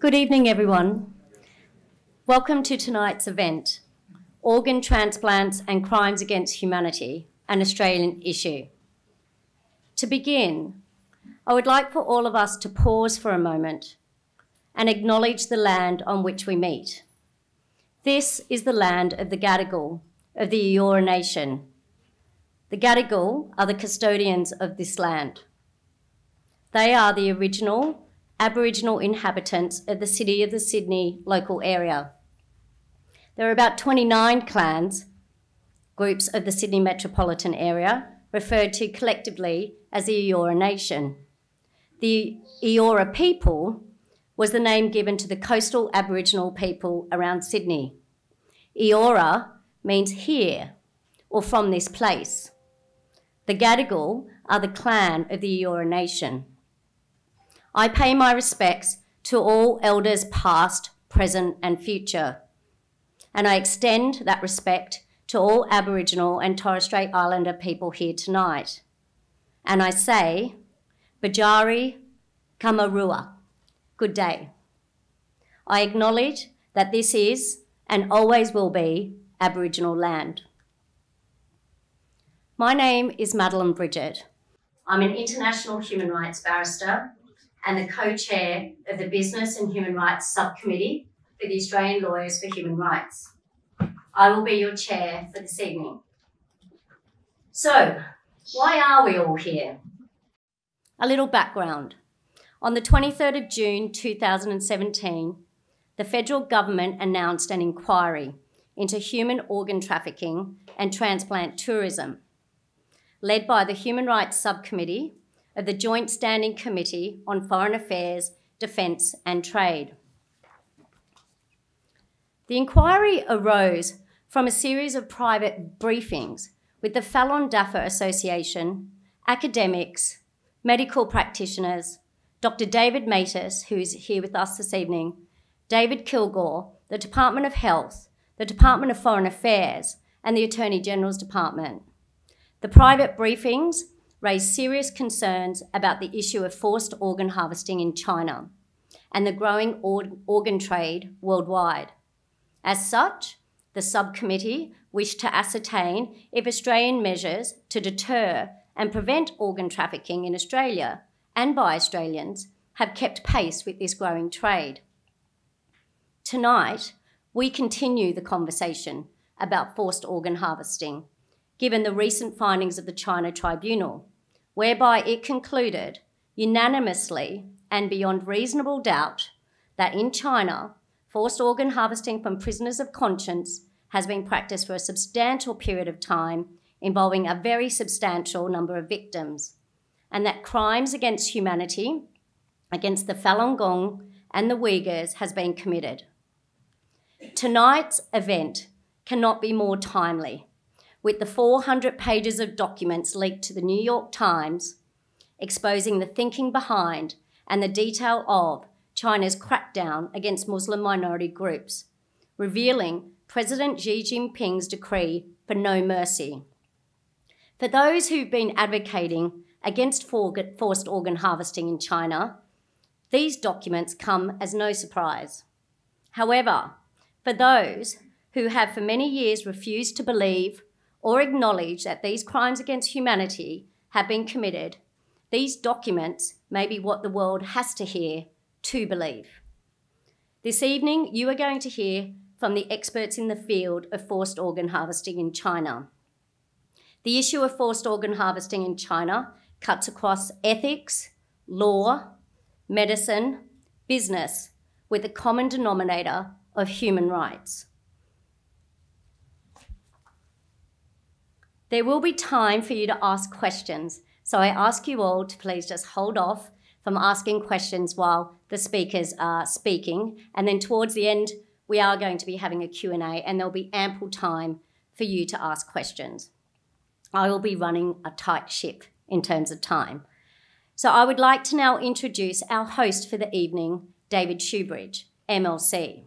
Good evening, everyone. Welcome to tonight's event, Organ Transplants and Crimes Against Humanity, an Australian Issue. To begin, I would like for all of us to pause for a moment and acknowledge the land on which we meet. This is the land of the Gadigal of the Eora Nation. The Gadigal are the custodians of this land. They are the original Aboriginal inhabitants of the City of the Sydney local area. There are about 29 clans, groups of the Sydney metropolitan area, referred to collectively as the Eora Nation. The Eora people was the name given to the coastal Aboriginal people around Sydney. Eora means here or from this place. The Gadigal are the clan of the Eora Nation. I pay my respects to all elders past, present and future, and I extend that respect to all Aboriginal and Torres Strait Islander people here tonight. And I say, Bajari Kamarua, good day. I acknowledge that this is and always will be Aboriginal land. My name is Madeleine Bridgett. I'm an international human rights barrister and the co-chair of the Business and Human Rights Subcommittee for the Australian Lawyers for Human Rights. I will be your chair for this evening. So, why are we all here? A little background. On the 23rd of June 2017, the federal government announced an inquiry into human organ trafficking and transplant tourism, led by the Human Rights Subcommittee of the Joint Standing Committee on Foreign Affairs, Defence and Trade. The inquiry arose from a series of private briefings with the FALUN DAFA Association, academics, medical practitioners, Dr. David Matus, who's here with us this evening, David Kilgore, the Department of Health, the Department of Foreign Affairs, and the Attorney General's Department. The private briefings raised serious concerns about the issue of forced organ harvesting in China and the growing organ trade worldwide. As such, the subcommittee wished to ascertain if Australian measures to deter and prevent organ trafficking in Australia and by Australians have kept pace with this growing trade. Tonight, we continue the conversation about forced organ harvesting, given the recent findings of the China Tribunal, whereby it concluded unanimously and beyond reasonable doubt that in China, forced organ harvesting from prisoners of conscience has been practiced for a substantial period of time involving a very substantial number of victims, and that crimes against humanity, against the Falun Gong and the Uyghurs has been committed. Tonight's event cannot be more timely, with the 400 pages of documents leaked to the New York Times exposing the thinking behind and the detail of China's crackdown against Muslim minority groups, revealing President Xi Jinping's decree for no mercy. For those who've been advocating against forced organ harvesting in China, these documents come as no surprise. However, for those who have for many years refused to believe or acknowledge that these crimes against humanity have been committed, these documents may be what the world has to hear to believe. This evening, you are going to hear from the experts in the field of forced organ harvesting in China. The issue of forced organ harvesting in China cuts across ethics, law, medicine, business, with a common denominator of human rights. There will be time for you to ask questions, so I ask you all to please just hold off from asking questions while the speakers are speaking, and then towards the end, we are going to be having a Q&A, and there'll be ample time for you to ask questions. I will be running a tight ship in terms of time. So I would like to now introduce our host for the evening, David SHOEBRIDGE, MLC.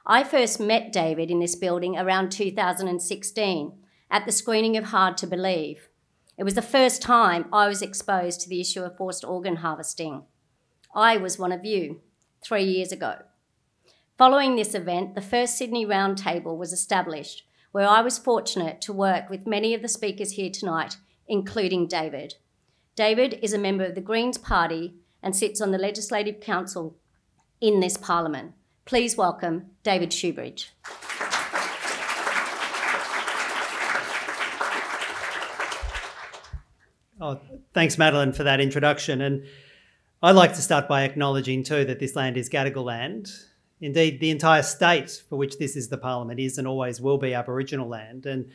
I first met David in this building around 2016 at the screening of Hard to Believe. It was the first time I was exposed to the issue of forced organ harvesting. I was one of you 3 years ago. Following this event, the first Sydney Roundtable was established, where I was fortunate to work with many of the speakers here tonight, including David. David is a member of the Greens Party and sits on the Legislative Council in this Parliament. Please welcome David SHOEBRIDGE. Oh, thanks, Madeline, for that introduction. And I'd like to start by acknowledging too that this land is Gadigal land. Indeed, the entire state for which this is the Parliament is and always will be Aboriginal land. And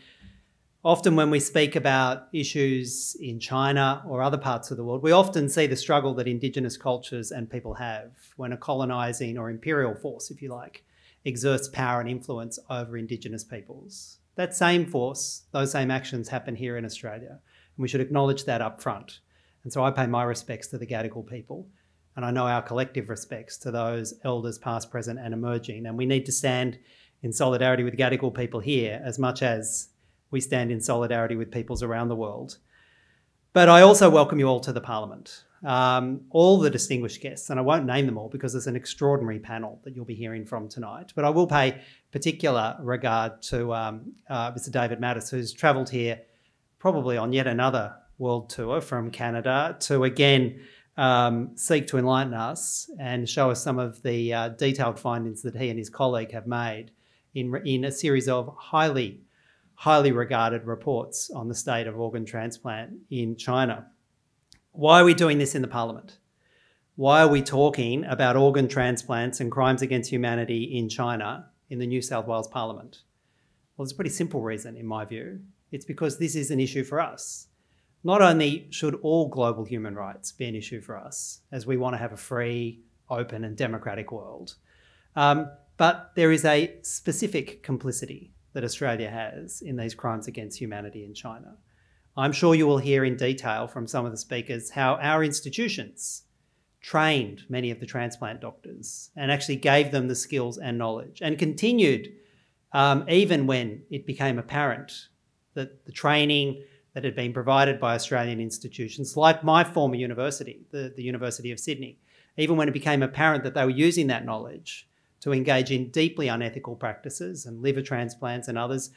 often when we speak about issues in China or other parts of the world, we often see the struggle that Indigenous cultures and people have when a colonising or imperial force, if you like, exerts power and influence over Indigenous peoples. That same force, those same actions happen here in Australia. And we should acknowledge that up front. And so I pay my respects to the Gadigal people. And I know our collective respects to those elders past, present and emerging. And we need to stand in solidarity with Gadigal people here as much as we stand in solidarity with peoples around the world. But I also welcome you all to the Parliament. All the distinguished guests, and I won't name them all because there's an extraordinary panel that you'll be hearing from tonight. But I will pay particular regard to Mr. David Mattis, who's travelled here probably on yet another world tour from Canada to again seek to enlighten us and show us some of the detailed findings that he and his colleague have made in a series of highly regarded reports on the state of organ transplant in China. Why are we doing this in the Parliament? Why are we talking about organ transplants and crimes against humanity in China in the New South Wales Parliament? Well, there's a pretty simple reason, in my view. It's because this is an issue for us. Not only should all global human rights be an issue for us, as we want to have a free, open and democratic world, but there is a specific complicity that Australia has in these crimes against humanity in China. I'm sure you will hear in detail from some of the speakers how our institutions trained many of the transplant doctors and actually gave them the skills and knowledge and continued even when it became apparent that the training that had been provided by Australian institutions, like my former university, the University of Sydney, even when it became apparent that they were using that knowledge to engage in deeply unethical practices and liver transplants and others,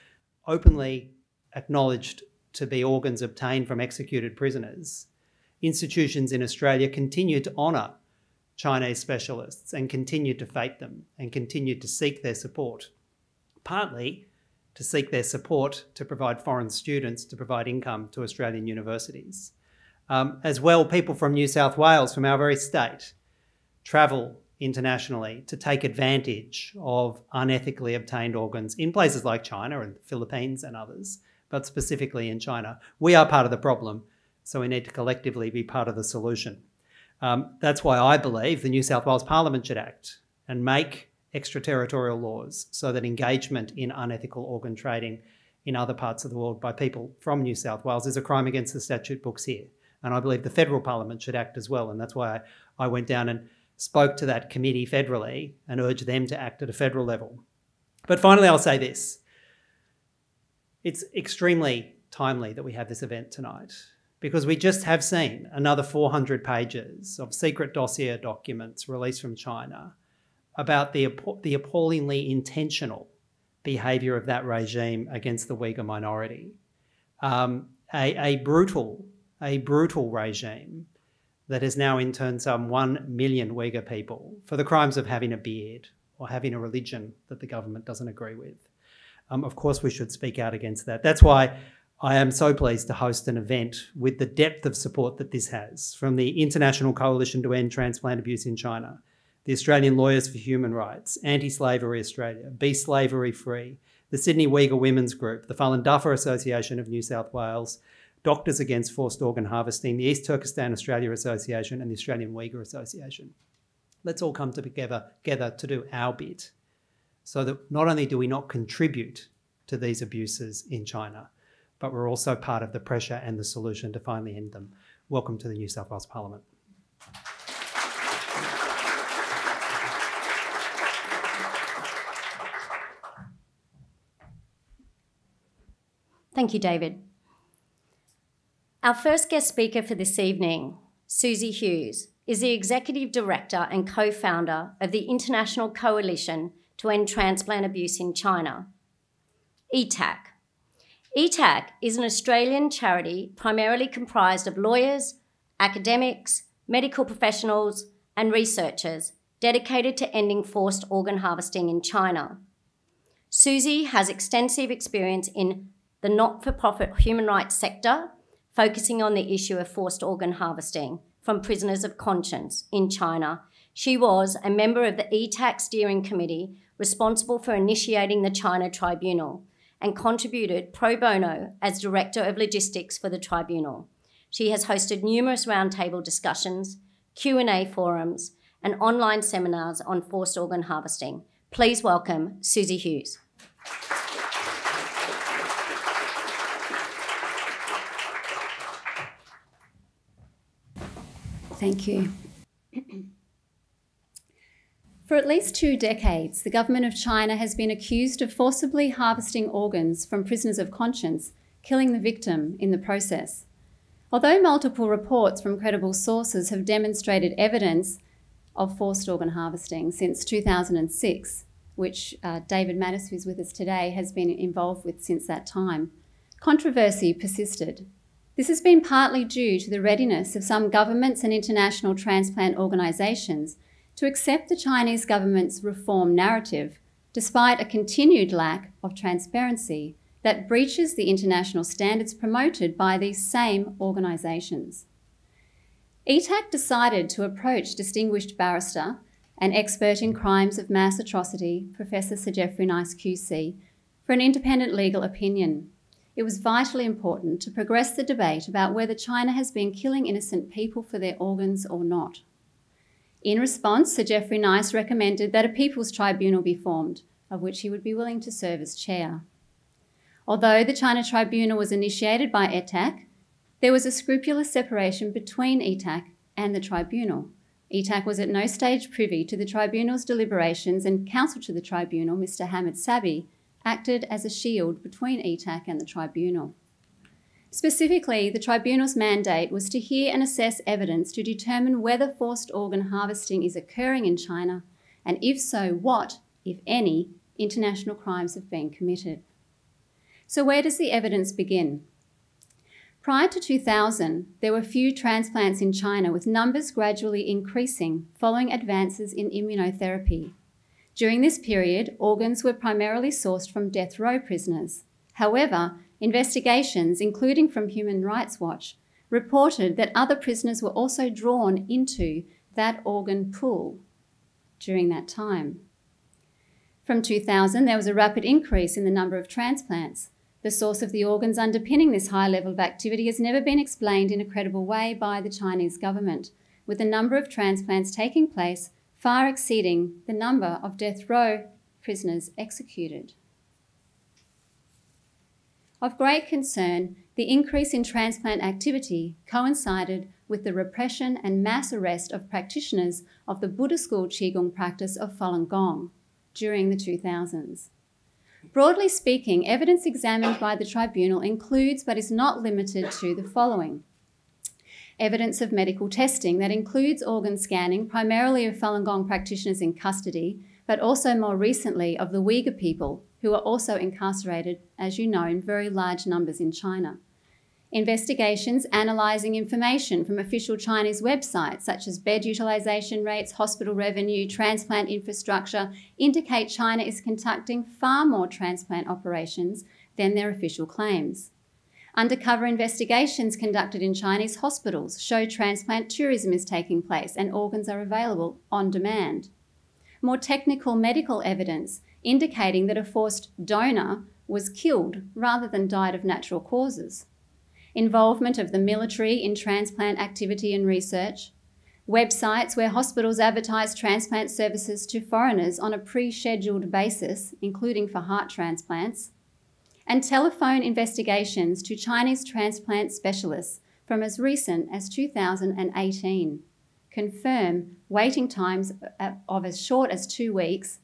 openly acknowledged to be organs obtained from executed prisoners, institutions in Australia continued to honour Chinese specialists and continued to fate them and continued to seek their support, partly to seek their support to provide foreign students to provide income to Australian universities. As well, people from New South Wales, from our very state, travel internationally to take advantage of unethically obtained organs in places like China and the Philippines and others, but specifically in China. We are part of the problem, so we need to collectively be part of the solution. That's why I believe the New South Wales Parliament should act and make extraterritorial laws so that engagement in unethical organ trading in other parts of the world by people from New South Wales is a crime against the statute books here. And I believe the federal parliament should act as well. And that's why I went down and spoke to that committee federally and urged them to act at a federal level. But finally, I'll say this. It's extremely timely that we have this event tonight because we just have seen another 400 pages of secret dossier documents released from China about the appallingly intentional behaviour of that regime against the Uyghur minority. A brutal regime that has now interned some 1 million Uyghur people for the crimes of having a beard or having a religion that the government doesn't agree with. Of course, we should speak out against that. That's why I am so pleased to host an event with the depth of support that this has from the International Coalition to End Transplant Abuse in China, the Australian Lawyers for Human Rights, Anti-Slavery Australia, Be Slavery Free, the Sydney Uyghur Women's Group, the Falun Dafa Association of New South Wales, Doctors Against Forced Organ Harvesting, the East Turkestan Australia Association and the Australian Uyghur Association. Let's all come together to do our bit so that not only do we not contribute to these abuses in China, but we're also part of the pressure and the solution to finally end them. Welcome to the New South Wales Parliament. Thank you, David. Our first guest speaker for this evening, SUSIE HUGHES, is the Executive Director and Co-Founder of the International Coalition to end transplant abuse in China. ETAC. ETAC is an Australian charity primarily comprised of lawyers, academics, medical professionals, and researchers dedicated to ending forced organ harvesting in China. SUSIE has extensive experience in the not-for-profit human rights sector, focusing on the issue of forced organ harvesting from prisoners of conscience in China. She was a member of the ETAC steering committee responsible for initiating the China Tribunal and contributed pro bono as Director of Logistics for the Tribunal. She has hosted numerous roundtable discussions, Q&A forums, and online seminars on forced organ harvesting. Please welcome Susie Hughes. Thank you. For at least 2 decades, the government of China has been accused of forcibly harvesting organs from prisoners of conscience, killing the victim in the process. Although multiple reports from credible sources have demonstrated evidence of forced organ harvesting since 2006, which David Mattis, who's with us today, has been involved with since that time, controversy persisted. This has been partly due to the readiness of some governments and international transplant organisations to accept the Chinese government's reform narrative, despite a continued lack of transparency that breaches the international standards promoted by these same organisations. ETAC decided to approach distinguished barrister and expert in crimes of mass atrocity, Professor Sir Geoffrey Nice QC, for an independent legal opinion. It was vitally important to progress the debate about whether China has been killing innocent people for their organs or not. In response, Sir Geoffrey Nice recommended that a People's Tribunal be formed, of which he would be willing to serve as chair. Although the China Tribunal was initiated by ETAC, there was a scrupulous separation between ETAC and the Tribunal. ETAC was at no stage privy to the Tribunal's deliberations, and counsel to the Tribunal, Mr. Hamid Sabi, acted as a shield between ETAC and the Tribunal. Specifically, the Tribunal's mandate was to hear and assess evidence to determine whether forced organ harvesting is occurring in China, and if so, what, if any, international crimes have been committed. So where does the evidence begin? Prior to 2000, there were few transplants in China, with numbers gradually increasing following advances in immunotherapy. During this period, organs were primarily sourced from death row prisoners. However, investigations, including from Human Rights Watch, reported that other prisoners were also drawn into that organ pool during that time. From 2000, there was a rapid increase in the number of transplants. The source of the organs underpinning this high level of activity has never been explained in a credible way by the Chinese government, with the number of transplants taking place far exceeding the number of death row prisoners executed. Of great concern, the increase in transplant activity coincided with the repression and mass arrest of practitioners of the Buddhist school Qigong practice of Falun Gong during the 2000s. Broadly speaking, evidence examined by the Tribunal includes, but is not limited to, the following: evidence of medical testing that includes organ scanning, primarily of Falun Gong practitioners in custody, but also more recently of the Uyghur people, who are also incarcerated, as you know, in very large numbers in China. Investigations analysing information from official Chinese websites, such as bed utilisation rates, hospital revenue, transplant infrastructure, indicate China is conducting far more transplant operations than their official claims. Undercover investigations conducted in Chinese hospitals show transplant tourism is taking place and organs are available on demand. More technical medical evidence indicating that a forced donor was killed rather than died of natural causes. Involvement of the military in transplant activity and research. Websites where hospitals advertise transplant services to foreigners on a pre-scheduled basis, including for heart transplants. And telephone investigations to Chinese transplant specialists from as recent as 2018 confirm waiting times of as short as 2 weeks,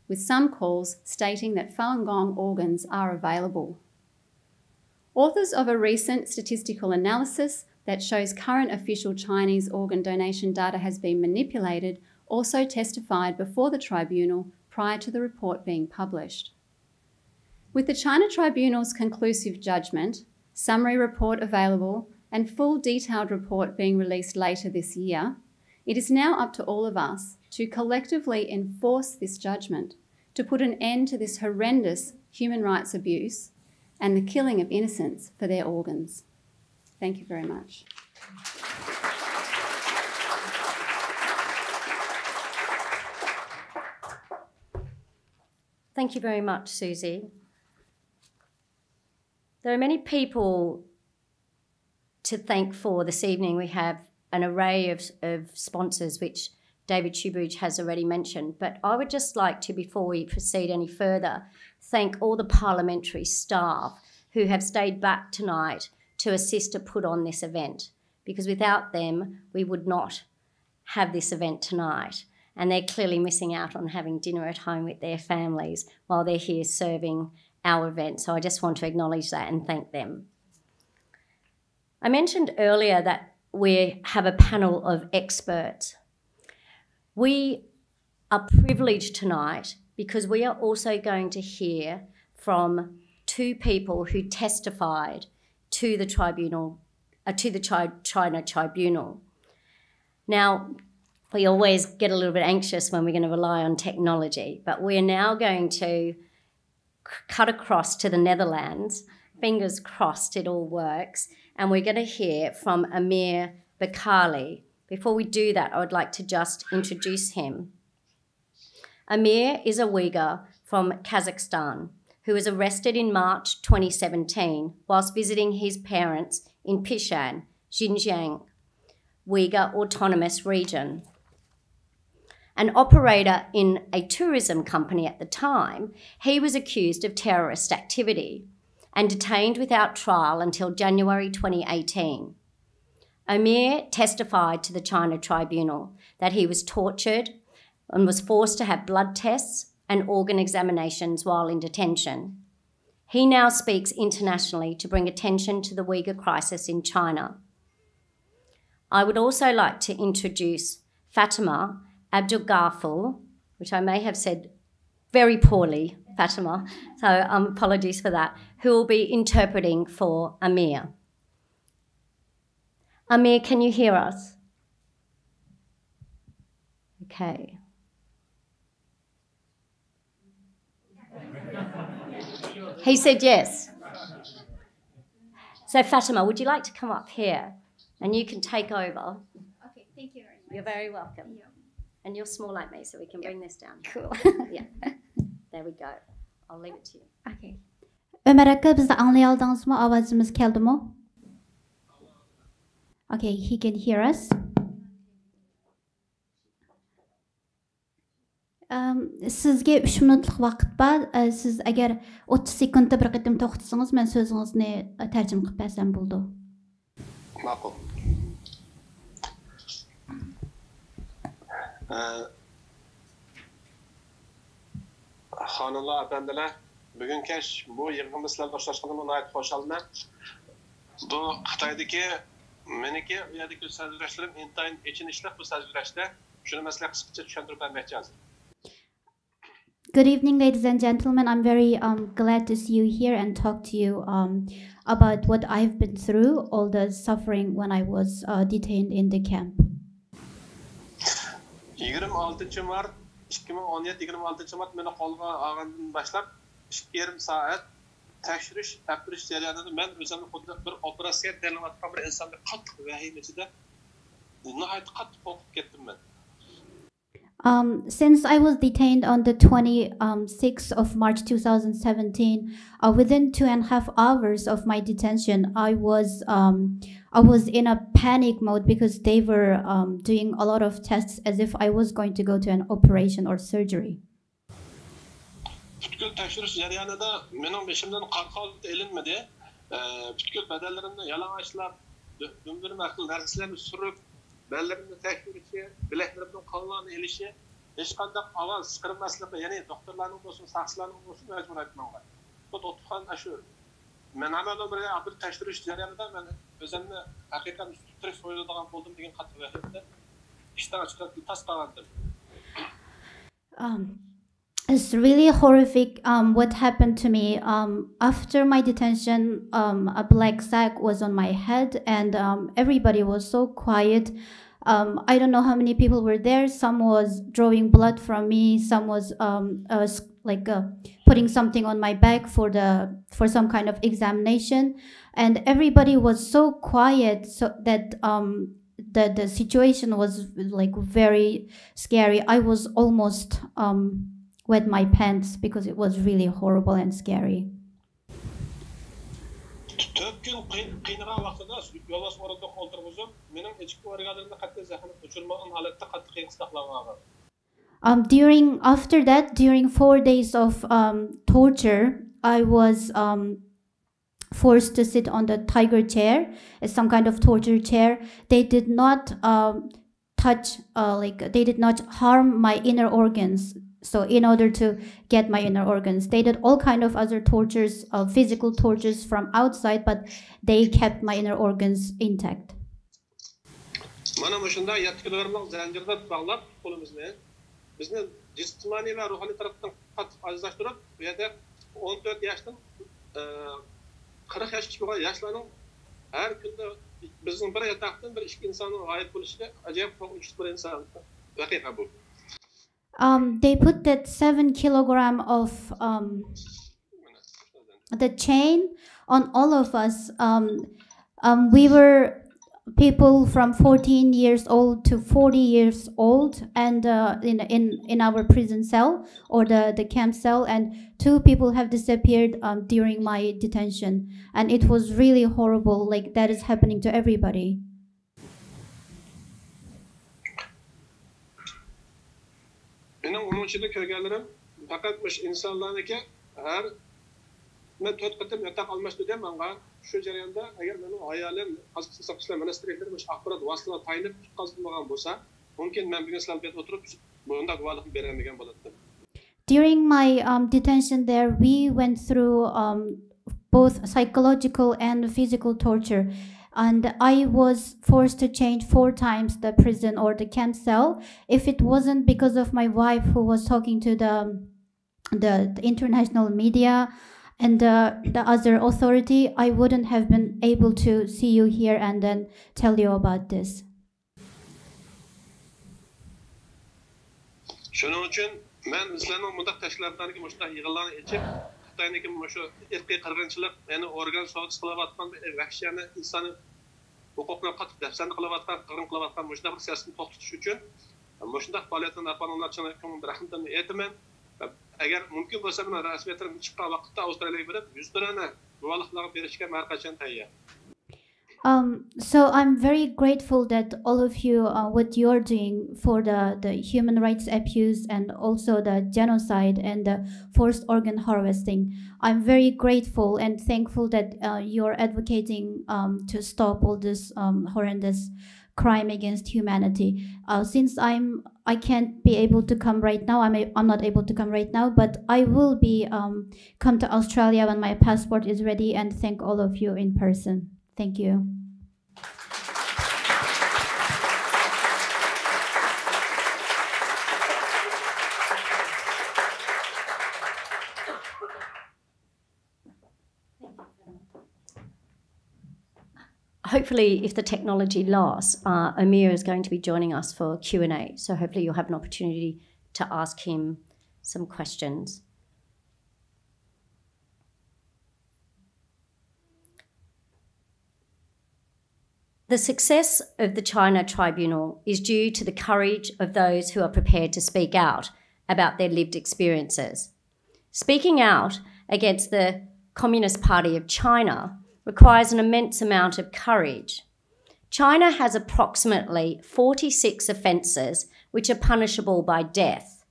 with some calls stating that Falun Gong organs are available. Authors of a recent statistical analysis that shows current official Chinese organ donation data has been manipulated also testified before the Tribunal prior to the report being published. With the China Tribunal's conclusive judgment, summary report available, and full detailed report being released later this year, it is now up to all of us to collectively enforce this judgment to put an end to this horrendous human rights abuse and the killing of innocents for their organs. Thank you very much. Thank you very much, Susie. There are many people to thank for this evening. We have an array of sponsors, which David SHOEBRIDGE has already mentioned. But I would just like to, before we proceed any further, thank all the parliamentary staff who have stayed back tonight to assist to put on this event, because without them, we would not have this event tonight. And they're clearly missing out on having dinner at home with their families while they're here serving our event. So I just want to acknowledge that and thank them. I mentioned earlier that we have a panel of experts. We are privileged tonight because we are also going to hear from two people who testified to the tribunal, China Tribunal. Now, we always get a little bit anxious when we're going to rely on technology, but we're now going to cut across to the Netherlands. Fingers crossed it all works. And we're going to hear from OMIR BEKALI. Before we do that, I would like to just introduce him. OMIR is a Uyghur from Kazakhstan who was arrested in March 2017 whilst visiting his parents in Pishan, Xinjiang, Uyghur Autonomous Region. An operator in a tourism company at the time, he was accused of terrorist activity and detained without trial until January 2018. OMIR testified to the China Tribunal that he was tortured and was forced to have blood tests and organ examinations while in detention. He now speaks internationally to bring attention to the Uyghur crisis in China. I would also like to introduce Fatima Abdulghafur, which I may have said very poorly, Fatima, so apologies for that, who will be interpreting for OMIR. OMIR, can you hear us? Okay. He said yes. So Fatima, would you like to come up here and you can take over? Okay, thank you very much. You're very welcome. Yeah. And you're small like me, so we can bring this down. Cool. Yeah. There we go. I'll leave it to you. Okay. Ömer aka, bizni anlay oldingizmi? Ovozimiz keldimi? Okay, he can hear us. Sizga 3 minutlik vaqt bor. Siz agar 30 sekundda bir qatim to'xtatsangiz, men so'zingizni tarjima qilib bersam bo'ldi. Ma'qul. Xonimlar, afandilar, bugun kech bu yig'inimizda sizlar boshlashganimdan nihoyat xursandman. Bu Xitoydagi meniki u yerdagi so'zlashlarim intayin echinishli bu so'zlashda shuni masala qisqacha tushuntirib bermoqchi hozir. Good evening, ladies and gentlemen. I'm very glad to see you here and talk to you about what I've been through, all the suffering when I was detained in the camp. 26 Mart 2017 26 Mart meni qo'lga olgandan boshlab 2,5 soat tekshirish jarayonida men o'zimni xuddi bir operatsiya qilayotgan bir insonga qattiq vahima ichida nihoyat qattiq qo'rqib ketdim men. Since I was detained on the 26th of March 2017, within 2.5 hours of my detention, I was in a panic mode because they were doing a lot of tests as if I was going to go to an operation or surgery. Butkul tekshirish jarayonida mening beshimdan qarqol elinmadi. Butkul badallarimni yalang'ochlab, dumdirmaqli narsalarni surib, bellerimni tekshirishi, bilaklarimdan qonlarni elishi, hech qanday ovoz chiqarmasligi, ya'ni doktorlarning bo'lsin, saqchilarning bo'lsin majbur etmoqlar. Bu o'tgan shu men amalan bir tekshirish jarayonida men o'zimni haqiqatan ustun so'yiladigan bo'ldim degan qat'iy vahimda ishdan chiqib tas qolgandim. It's really horrific what happened to me. After my detention, a black sack was on my head, and everybody was so quiet. I don't know how many people were there. Some was drawing blood from me. Some was putting something on my back for some kind of examination, and everybody was so quiet, so that the situation was like very scary. I was almost wet my pants because it was really horrible and scary. Төрт күн қиынаған уақытта жолдас орында отырғызып, менің ішкі органдарымда қатты зақым ұшырмаған халатта қатты қиын сақталған. During 4 days of torture, I was forced to sit on the tiger chair, some kind of torture chair. They did not they did not harm my inner organs. So in order to get my inner organs, they did all kind of other tortures, physical tortures from outside, but they kept my inner organs intact. Mana şunda yetkililerimiz zincirde bağlap kolumuzla bizni cismani ve ruhani taraftan azlaştırıp ya da 14 yaştan 40 yaşga yaşlarning her günde bizning bir yatakdan bir ikki insonning g'oyib bo'lishi ajoyib qo'rqinchli bir inson haqiqa bu. They put that 7 kilogram of the chain on all of us. We were people from 14 years old to 40 years old, and in our prison cell or the camp cell, and 2 people have disappeared during my detention, and it was really horrible. Like that is happening to everybody. Benim onun içinde köylülerim fakat bu insanlarınki her ben 4 katım yatak almıştı diye bana şu jarayonda eğer benim hayalim azıcık sakışlar ministrliklerim akbarat vasıtala tayinip kazanmagan bolsa mümkün ben bir islam bet oturup bunda guvalık beremegen boladım. During my detention there, we went through both psychological and physical torture. And I was forced to change 4 times the prison or the camp cell. If it wasn't because of my wife who was talking to the international media and the other authority, I wouldn't have been able to see you here and then tell you about this. Şunun için ben sizlerin mundaq təşkilatlarındakı muştaq yığınlarını içib Xitayındakı şu irqiy qırğınçılıq, yəni organ soğutusu qılavatqan vəhşiyane insanı hüququna qatıq dəfsəni qılavatqan, qırğın qılavatqan muştaq bir siyasını toxtutuş üçün muştaq fəaliyyətini yapanlar üçün köngülümdə rəhmətini aytaman. Əgər mümkün bolsa mən rəsmiyyətlərim çıxqan vaqtda Avstraliyaya berib 100 dənə guvalıqlar berishga hər qachon tayyor. So I'm very grateful that all of you, what you're doing for the human rights abuse and also the genocide and the forced organ harvesting. I'm very grateful and thankful that you're advocating to stop all this horrendous crime against humanity. Since I can't be able to come right now, I'm not able to come right now, but I will be come to Australia when my passport is ready, and thank all of you in person. Thank you. Hopefully, if the technology lasts, OMIR is going to be joining us for Q&A. So hopefully you'll have an opportunity to ask him some questions. The success of the China Tribunal is due to the courage of those who are prepared to speak out about their lived experiences. Speaking out against the Communist Party of China requires an immense amount of courage. China has approximately 46 offences which are punishable by death.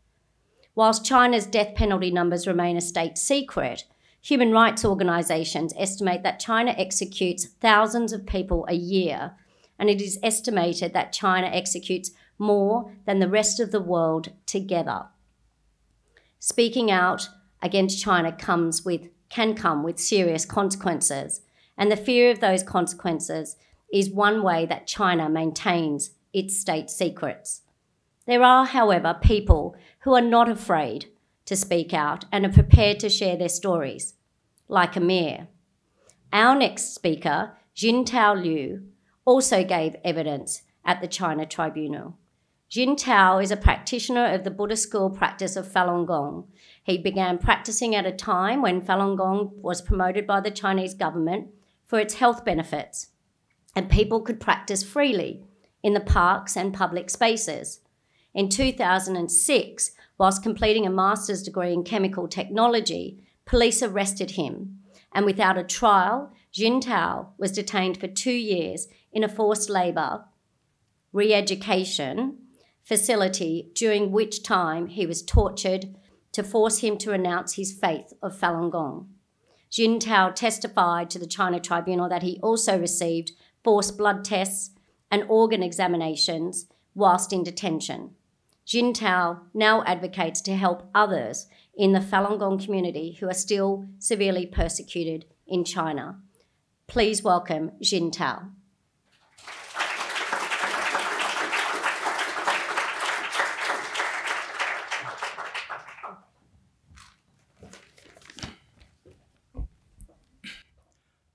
Whilst China's death penalty numbers remain a state secret, human rights organisations estimate that China executes thousands of people a year, and it is estimated that China executes more than the rest of the world together. Speaking out against China can come with serious consequences, and the fear of those consequences is one way that China maintains its state secrets. There are, however, people who are not afraid to speak out and are prepared to share their stories, like OMIR. Our next speaker, JINTAO Liu, also gave evidence at the China Tribunal. JINTAO is a practitioner of the Buddhist school practice of Falun Gong. He began practicing at a time when Falun Gong was promoted by the Chinese government for its health benefits, and people could practice freely in the parks and public spaces. In 2006, whilst completing a master's degree in chemical technology, police arrested him, and without a trial, JINTAO was detained for 2 years in a forced labour re-education facility, during which time he was tortured to force him to renounce his faith of Falun Gong. JINTAO testified to the China Tribunal that he also received forced blood tests and organ examinations whilst in detention. JINTAO now advocates to help others in the Falun Gong community who are still severely persecuted in China. Please welcome JINTAO.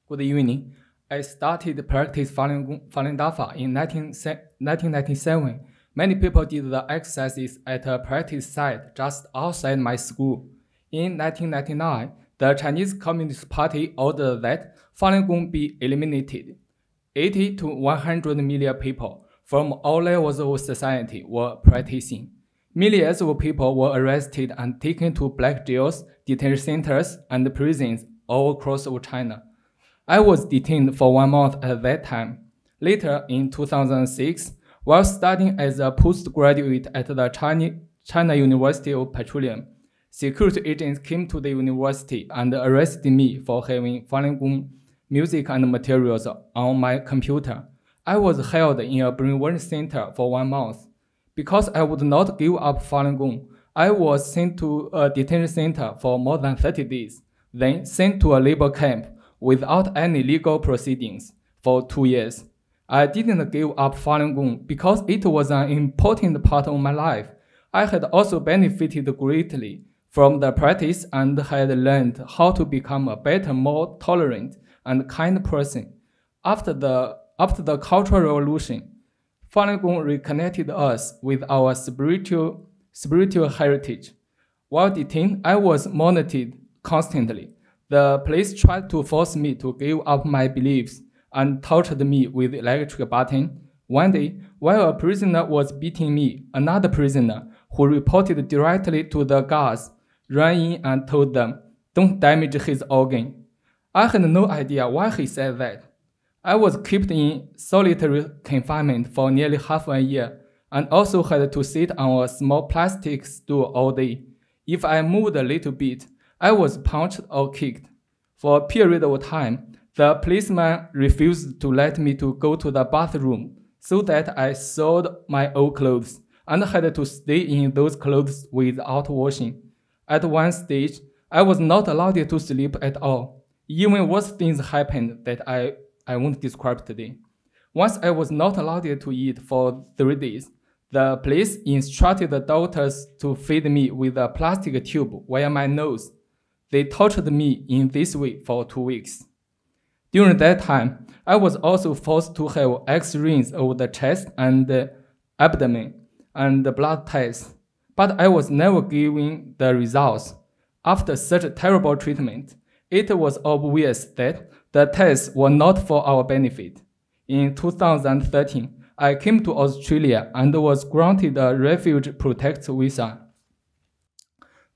Good evening. I started practice Falun Dafa in 1997. Many people did the exercises at a practice site just outside my school. In 1999, the Chinese Communist Party ordered that Falun Gong be eliminated. 80 to 100 million people from all levels of society were practicing. Millions of people were arrested and taken to black jails, detention centers, and prisons all across China. I was detained for 1 month at that time. Later, in 2006, while studying as a postgraduate at the China University of Petroleum, security agents came to the university and arrested me for having Falun Gong music and materials on my computer. I was held in a brainwash center for 1 month. Because I would not give up Falun Gong, I was sent to a detention center for more than 30 days, then sent to a labor camp without any legal proceedings for 2 years. I didn't give up Falun Gong because it was an important part of my life. I had also benefited greatly from the practice and had learned how to become a better, more tolerant and kind person. After the Cultural Revolution, Falun Gong reconnected us with our spiritual heritage. While detained, I was monitored constantly. The police tried to force me to give up my beliefs and tortured me with electric button. One day, while a prisoner was beating me, another prisoner, who reported directly to the guards, ran in and told them, "Don't damage his organ." I had no idea why he said that. I was kept in solitary confinement for nearly half a year and also had to sit on a small plastic stool all day. If I moved a little bit, I was punched or kicked. For a period of time, the policeman refused to let me to go to the bathroom, so that I soiled my old clothes and had to stay in those clothes without washing. At one stage, I was not allowed to sleep at all. Even worse things happened that I won't describe today. Once I was not allowed to eat for 3 days. The police instructed the doctors to feed me with a plastic tube via my nose. They tortured me in this way for 2 weeks. During that time, I was also forced to have X-rays of the chest and the abdomen and the blood tests, but I was never given the results. After such a terrible treatment, it was obvious that the tests were not for our benefit. In 2013, I came to Australia and was granted a refugee protected visa.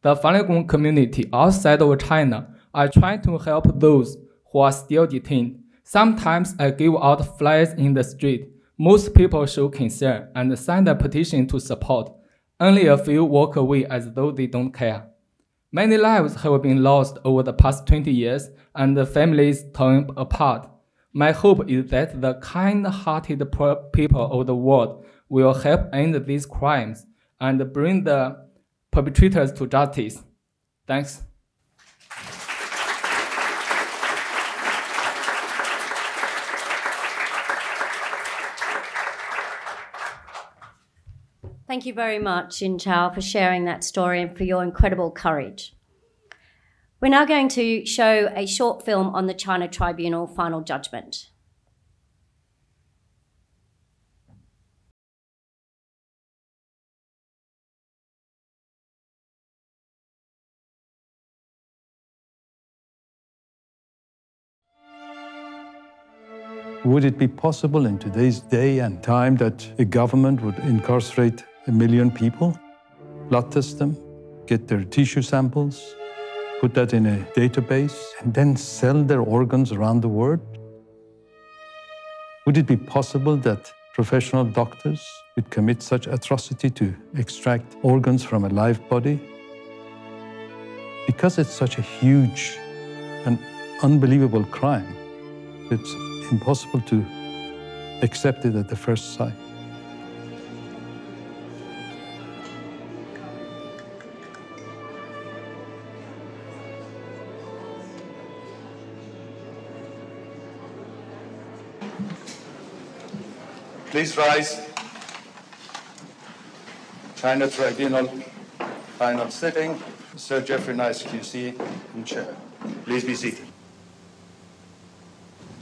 The Falun Gong community outside of China are trying to help those who are still detained. Sometimes I give out flyers in the street. Most people show concern and sign a petition to support. Only a few walk away as though they don't care. Many lives have been lost over the past 20 years and families torn apart. My hope is that the kind-hearted people of the world will help end these crimes and bring the perpetrators to justice. Thanks. Thank you very much, JINTAO, for sharing that story and for your incredible courage. We're now going to show a short film on the China Tribunal final judgment. Would it be possible in today's day and time that a government would incarcerate 1 million people, blood test them, get their tissue samples, put that in a database, and then sell their organs around the world? Would it be possible that professional doctors would commit such atrocity to extract organs from a live body? Because it's such a huge and unbelievable crime, it's impossible to accept it at the first sight. Please rise. China Tribunal, final sitting. Sir Jeffrey Nice, QC, in chair. Please be seated.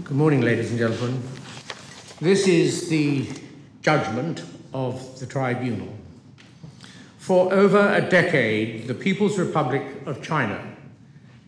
Good morning, ladies and gentlemen. This is the judgment of the tribunal. For over a decade, the People's Republic of China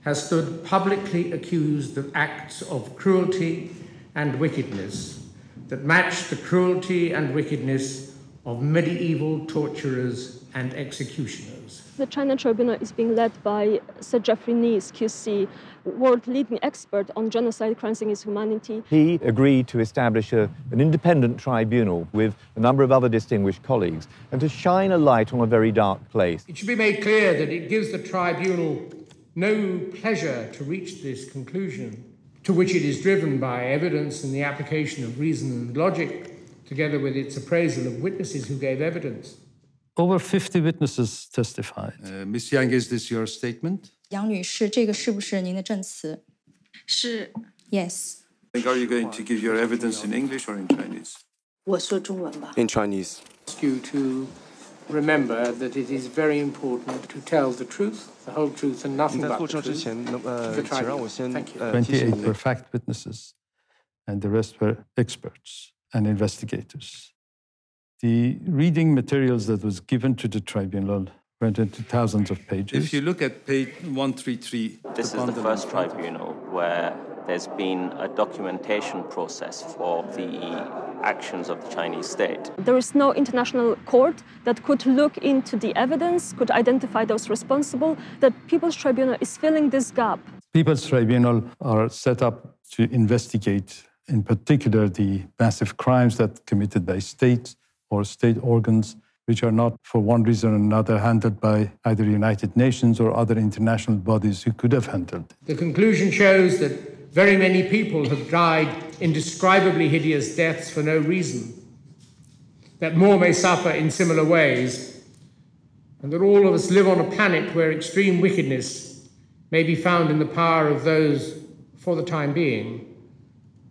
has stood publicly accused of acts of cruelty and wickedness that match the cruelty and wickedness of medieval torturers and executioners. The China Tribunal is being led by Sir Jeffrey Nice, QC, world-leading expert on genocide, crimes against humanity. He agreed to establish an independent tribunal with a number of other distinguished colleagues and to shine a light on a very dark place. It should be made clear that it gives the tribunal no pleasure to reach this conclusion, to which it is driven by evidence and the application of reason and logic, together with its appraisal of witnesses who gave evidence. Over 50 witnesses testified. Ms. Yang, is this your statement? 杨女士，这个是不是您的证词？是 ，Yes。 Are you going to give your evidence in English or in Chinese? 我说中文吧。 In Chinese. Ask you to remember that it is very important to tell the truth, the whole truth, and nothing but the truth. Thank you. 28 were fact witnesses, and the rest were experts and investigators. The reading materials that was given to the tribunal went into thousands of pages. If you look at page 133... This is the first tribunal where there's been a documentation process for the actions of the Chinese state. There is no international court that could look into the evidence, could identify those responsible. The People's Tribunal is filling this gap. People's Tribunal are set up to investigate, in particular, the massive crimes that committed by states or state organs, which are not, for one reason or another, handled by either United Nations or other international bodies who could have handled it. The conclusion shows that very many people have died indescribably hideous deaths for no reason, that more may suffer in similar ways, and that all of us live on a planet where extreme wickedness may be found in the power of those, for the time being,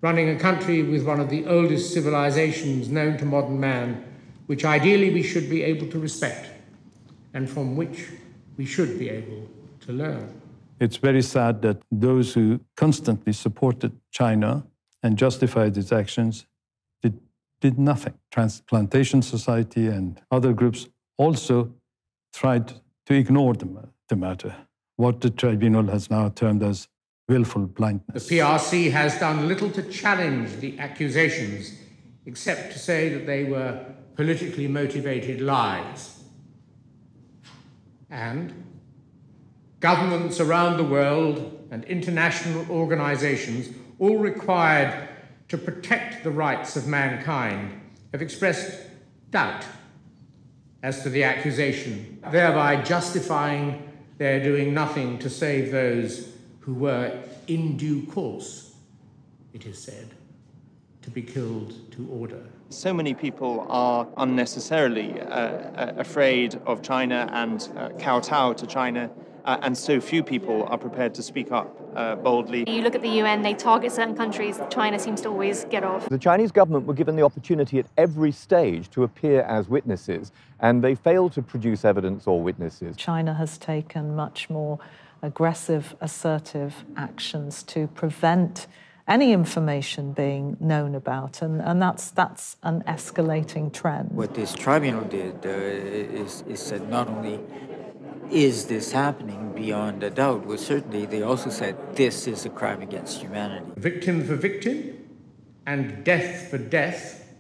running a country with one of the oldest civilizations known to modern man, which ideally we should be able to respect, and from which we should be able to learn. It's very sad that those who constantly supported China and justified its actions did nothing. Transplantation Society and other groups also tried to ignore the matter, what the tribunal has now termed as willful blindness. The PRC has done little to challenge the accusations, except to say that they were politically motivated lies. And governments around the world and international organizations, all required to protect the rights of mankind, have expressed doubt as to the accusation, thereby justifying their doing nothing to save those who were in due course, it is said, to be killed to order. So many people are unnecessarily afraid of China and kowtow to China, and so few people are prepared to speak up boldly. You look at the UN, they target certain countries. China seems to always get off. The Chinese government were given the opportunity at every stage to appear as witnesses, and they failed to produce evidence or witnesses. China has taken much more aggressive, assertive actions to prevent any information being known about, and that's an escalating trend. What this tribunal did is said not only is this happening beyond a doubt, well, certainly they also said this is a crime against humanity. Victim for victim and death for death,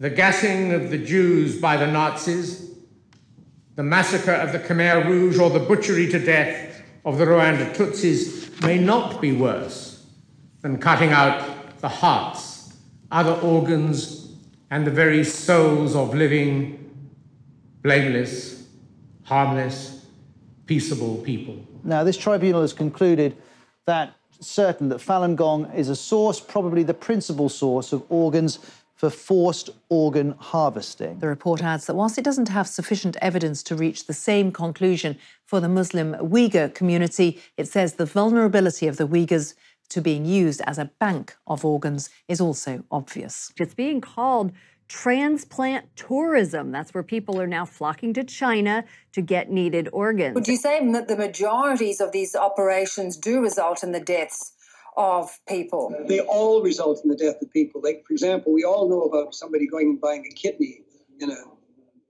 the gassing of the Jews by the Nazis, the massacre of the Khmer Rouge or the butchery to death of the Rwanda Tutsis may not be worse than cutting out the hearts, other organs, and the very souls of living, blameless, harmless, peaceable people. Now, this tribunal has concluded that certain that Falun Gong is a source, probably the principal source of organs for forced organ harvesting. The report adds that whilst it doesn't have sufficient evidence to reach the same conclusion for the Muslim Uyghur community, it says the vulnerability of the Uyghurs to being used as a bank of organs is also obvious. It's being called transplant tourism. That's where people are now flocking to China to get needed organs. Would you say that the majorities of these operations do result in the deaths of people? They all result in the death of people. Like, for example, we all know about somebody going and buying a kidney in a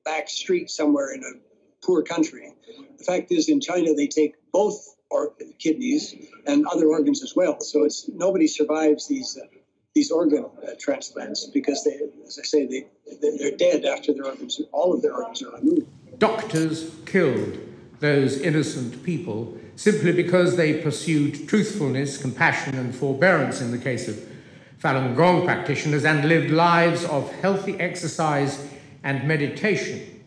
back street somewhere in a poor country. The fact is, in China, they take both kidneys and other organs as well. So nobody survives these organ transplants because they, as I say, they're dead after all of their organs are removed. Doctors killed those innocent people simply because they pursued truthfulness, compassion, and forbearance in the case of Falun Gong practitioners and lived lives of healthy exercise and meditation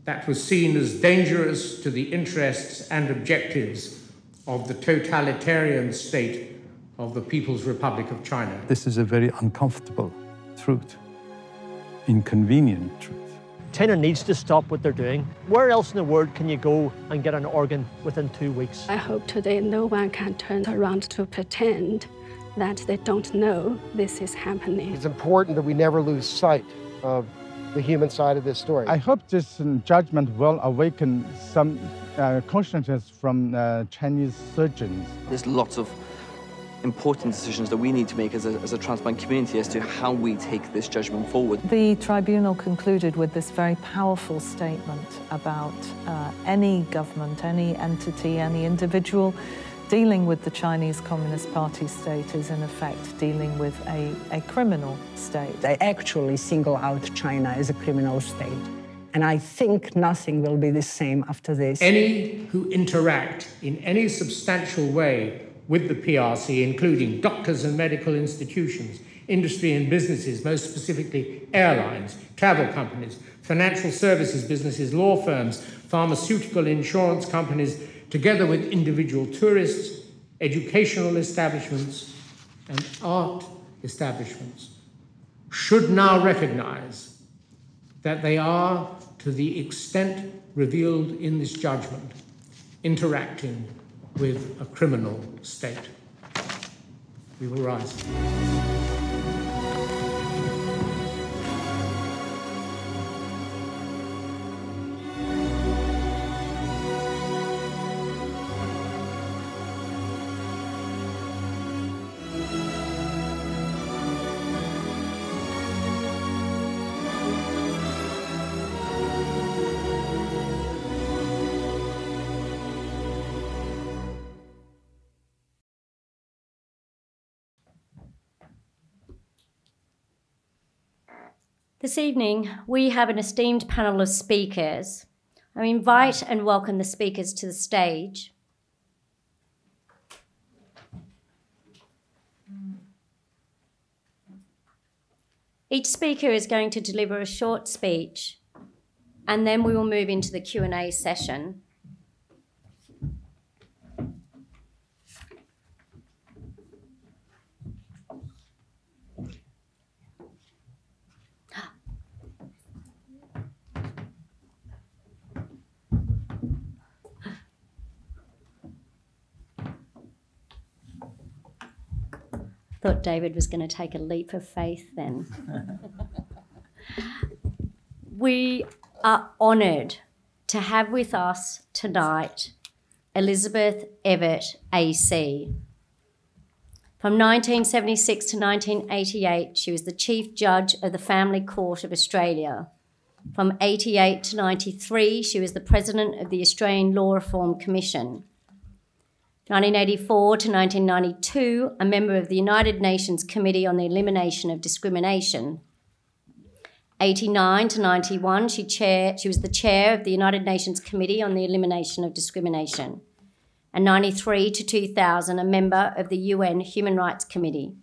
that was seen as dangerous to the interests and objectives of the totalitarian state of the People's Republic of China. This is a very uncomfortable truth, inconvenient truth. China needs to stop what they're doing. Where else in the world can you go and get an organ within 2 weeks? I hope today no one can turn around to pretend that they don't know this is happening. It's important that we never lose sight of the human side of this story. I hope this judgment will awaken some consciousness from Chinese surgeons. There's lots of important decisions that we need to make as a transplant community as to how we take this judgment forward. The tribunal concluded with this very powerful statement about any government, any entity, any individual dealing with the Chinese Communist Party state is in effect dealing with a criminal state. They actually single out China as a criminal state. And I think nothing will be the same after this. Any who interact in any substantial way with the PRC, including doctors and medical institutions, industry and businesses, most specifically airlines, travel companies, financial services businesses, law firms, pharmaceutical insurance companies, together with individual tourists, educational establishments, and art establishments, should now recognize that they are, to the extent revealed in this judgment, interacting with a criminal state. We will rise. This evening, we have an esteemed panel of speakers. I invite and welcome the speakers to the stage. Each speaker is going to deliver a short speech, and then we will move into the Q&A session. Thought David was going to take a leap of faith then. We are honoured to have with us tonight Elizabeth Evatt AC. From 1976 to 1988, she was the Chief Judge of the Family Court of Australia. From 88 to 93, she was the President of the Australian Law Reform Commission. 1984 to 1992, a member of the United Nations Committee on the Elimination of Discrimination. 89 to 91, she was the chair of the United Nations Committee on the Elimination of Discrimination. And 93 to 2000, a member of the UN Human Rights Committee.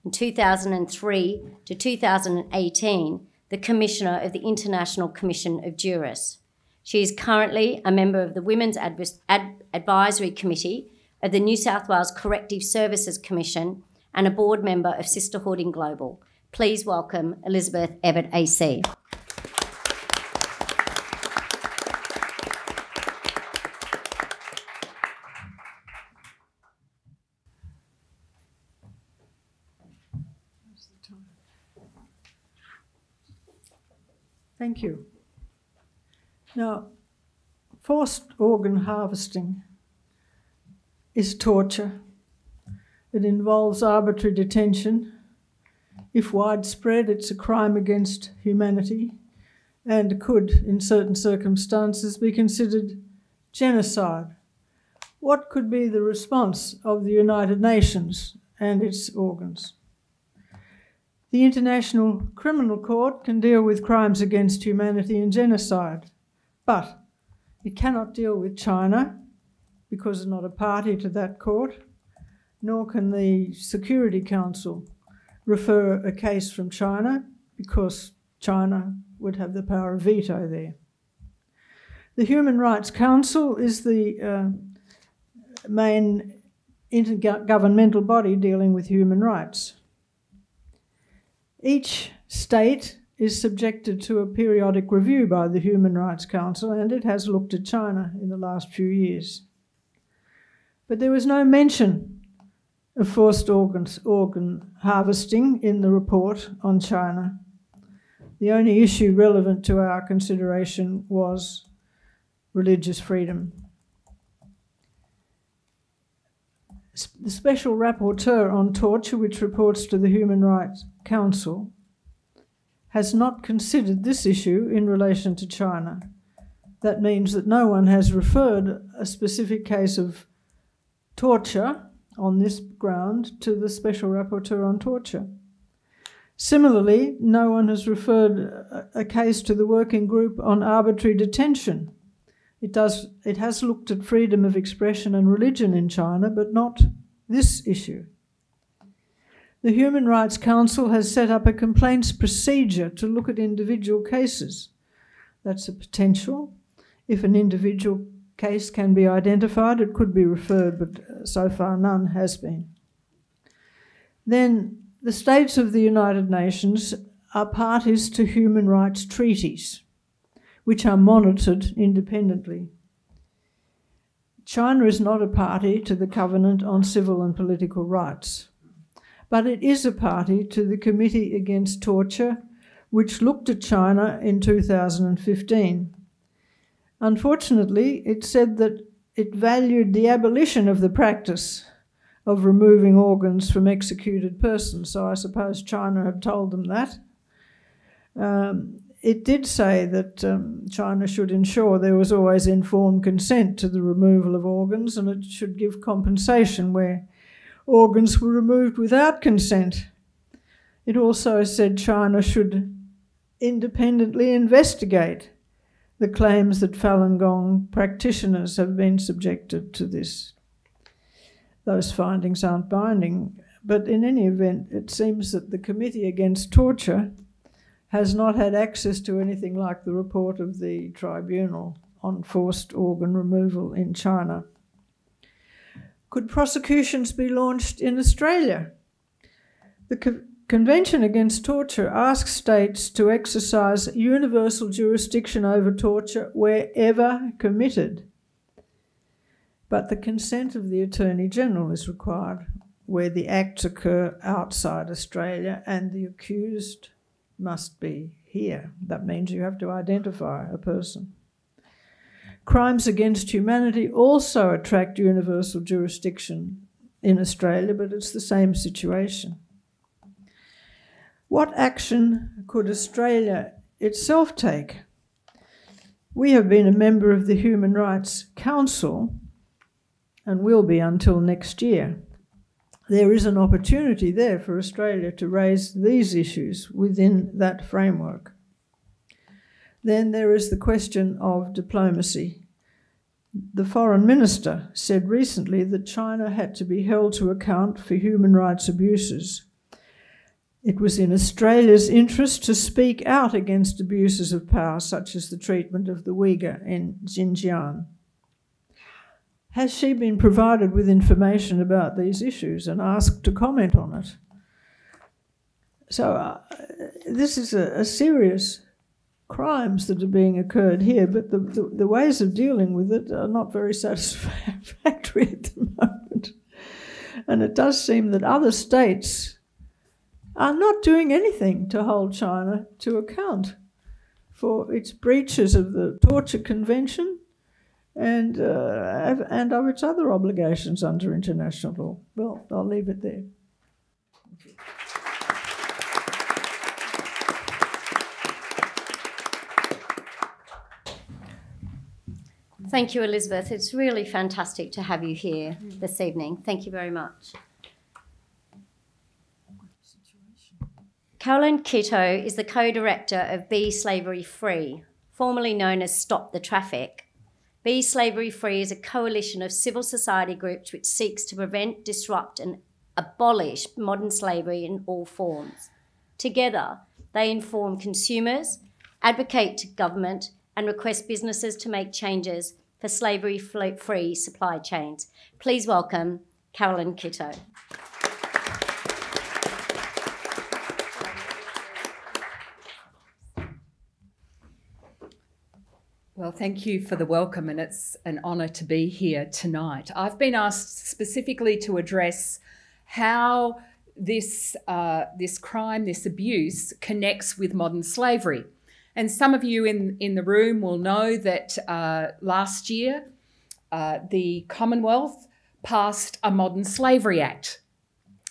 In 2003 to 2018, the Commissioner of the International Commission of Jurists. She is currently a member of the Women's Advisory Committee of the New South Wales Corrective Services Commission and a board member of Sisterhood in Global. Please welcome Elizabeth Evatt AC. Thank you. Now, forced organ harvesting is torture. It involves arbitrary detention. If widespread, it's a crime against humanity and could, in certain circumstances, be considered genocide. What could be the response of the United Nations and its organs? The International Criminal Court can deal with crimes against humanity and genocide, but it cannot deal with China because it's not a party to that court, nor can the Security Council refer a case from China because China would have the power of veto there. The Human Rights Council is the main intergovernmental body dealing with human rights. Each state is subjected to a periodic review by the Human Rights Council, and it has looked at China in the last few years. But there was no mention of forced organ harvesting in the report on China. The only issue relevant to our consideration was religious freedom. The Special Rapporteur on Torture, which reports to the Human Rights Council, has not considered this issue in relation to China. That means that no one has referred a specific case of torture on this ground to the Special Rapporteur on Torture. Similarly, no one has referred a case to the Working Group on Arbitrary Detention. It has looked at freedom of expression and religion in China, but not this issue. The Human Rights Council has set up a complaints procedure to look at individual cases. That's a potential. If an individual case can be identified, it could be referred, but so far none has been. Then the states of the United Nations are parties to human rights treaties, which are monitored independently. China is not a party to the Covenant on Civil and Political Rights, but it is a party to the Committee Against Torture, which looked at China in 2015. Unfortunately, it said that it valued the abolition of the practice of removing organs from executed persons, so I suppose China had told them that. It did say that China should ensure there was always informed consent to the removal of organs, and it should give compensation where organs were removed without consent. It also said China should independently investigate the claims that Falun Gong practitioners have been subjected to this. Those findings aren't binding, but in any event, it seems that the Committee Against Torture has not had access to anything like the report of the Tribunal on forced organ removal in China. Could prosecutions be launched in Australia? The Convention Against Torture asks states to exercise universal jurisdiction over torture wherever committed. But the consent of the Attorney General is required where the acts occur outside Australia and the accused must be here. That means you have to identify a person. Crimes against humanity also attract universal jurisdiction in Australia, but it's the same situation. What action could Australia itself take? We have been a member of the Human Rights Council and will be until next year. There is an opportunity there for Australia to raise these issues within that framework. Then there is the question of diplomacy. The Foreign Minister said recently that China had to be held to account for human rights abuses. It was in Australia's interest to speak out against abuses of power, such as the treatment of the Uyghur in Xinjiang. Has she been provided with information about these issues and asked to comment on it? So this is a serious crimes that are being occurred here, but the ways of dealing with it are not very satisfactory at the moment. And it does seem that other states are not doing anything to hold China to account for its breaches of the Torture Convention and of its other obligations under international law. Well, I'll leave it there. Thank you, Elizabeth. It's really fantastic to have you here this evening. Thank you very much. CAROLYN KITTO is the co-director of Be Slavery Free, formerly known as Stop the Traffik. Be Slavery Free is a coalition of civil society groups which seeks to prevent, disrupt and abolish modern slavery in all forms. Together, they inform consumers, advocate to government and request businesses to make changes for slavery-free supply chains. Please welcome CAROLYN KITTO. Well, thank you for the welcome, and it's an honour to be here tonight. I've been asked specifically to address how this crime, this abuse, connects with modern slavery. And some of you in the room will know that last year the Commonwealth passed a Modern Slavery Act,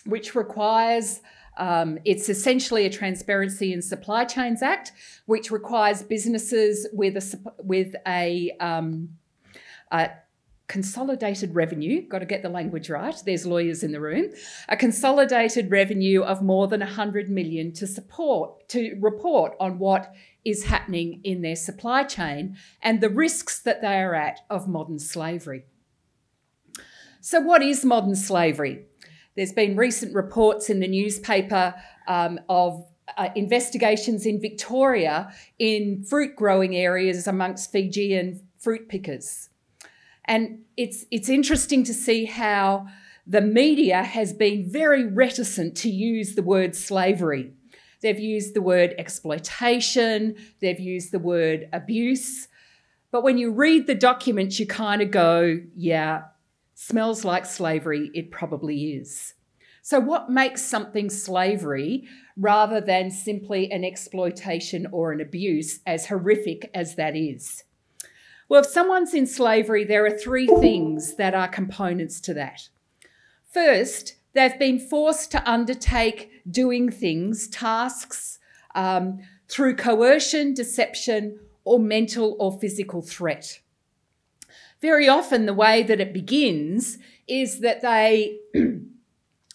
which requires it's essentially a Transparency in Supply Chains Act, which requires businesses with a consolidated revenue, got to get the language right, there's lawyers in the room, a consolidated revenue of more than 100 million to report on what is happening in their supply chain and the risks that they are at of modern slavery. So what is modern slavery? There's been recent reports in the newspaper of investigations in Victoria in fruit growing areas amongst Fijian fruit pickers. And it's interesting to see how the media has been very reticent to use the word slavery. They've used the word exploitation, they've used the word abuse. But when you read the documents, you kind of go, yeah, smells like slavery, it probably is. So what makes something slavery rather than simply an exploitation or an abuse, as horrific as that is? Well, if someone's in slavery, there are three things that are components to that. First, they've been forced to undertake doing things, tasks, through coercion, deception, or mental or physical threat. Very often the way that it begins is that they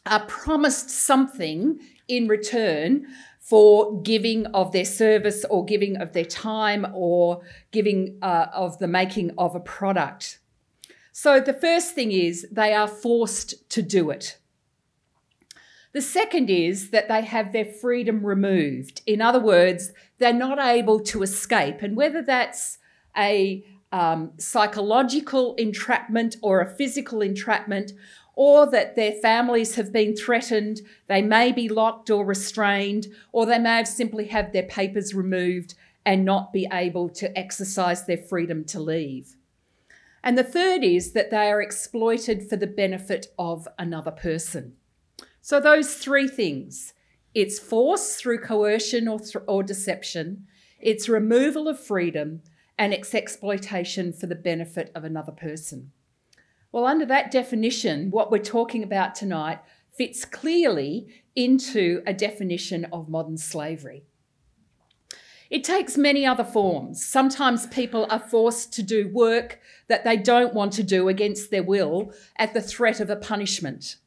are promised something in return for giving of their service or giving of their time or giving of the making of a product. So the first thing is they are forced to do it. The second is that they have their freedom removed. In other words, they're not able to escape. And whether that's a psychological entrapment or a physical entrapment, or that their families have been threatened, they may be locked or restrained, or they may have simply had their papers removed and not be able to exercise their freedom to leave. And the third is that they are exploited for the benefit of another person. So those three things: it's force through coercion or deception, it's removal of freedom, and it's exploitation for the benefit of another person. Well, under that definition, what we're talking about tonight fits clearly into a definition of modern slavery. It takes many other forms. Sometimes people are forced to do work that they don't want to do against their will at the threat of a punishment.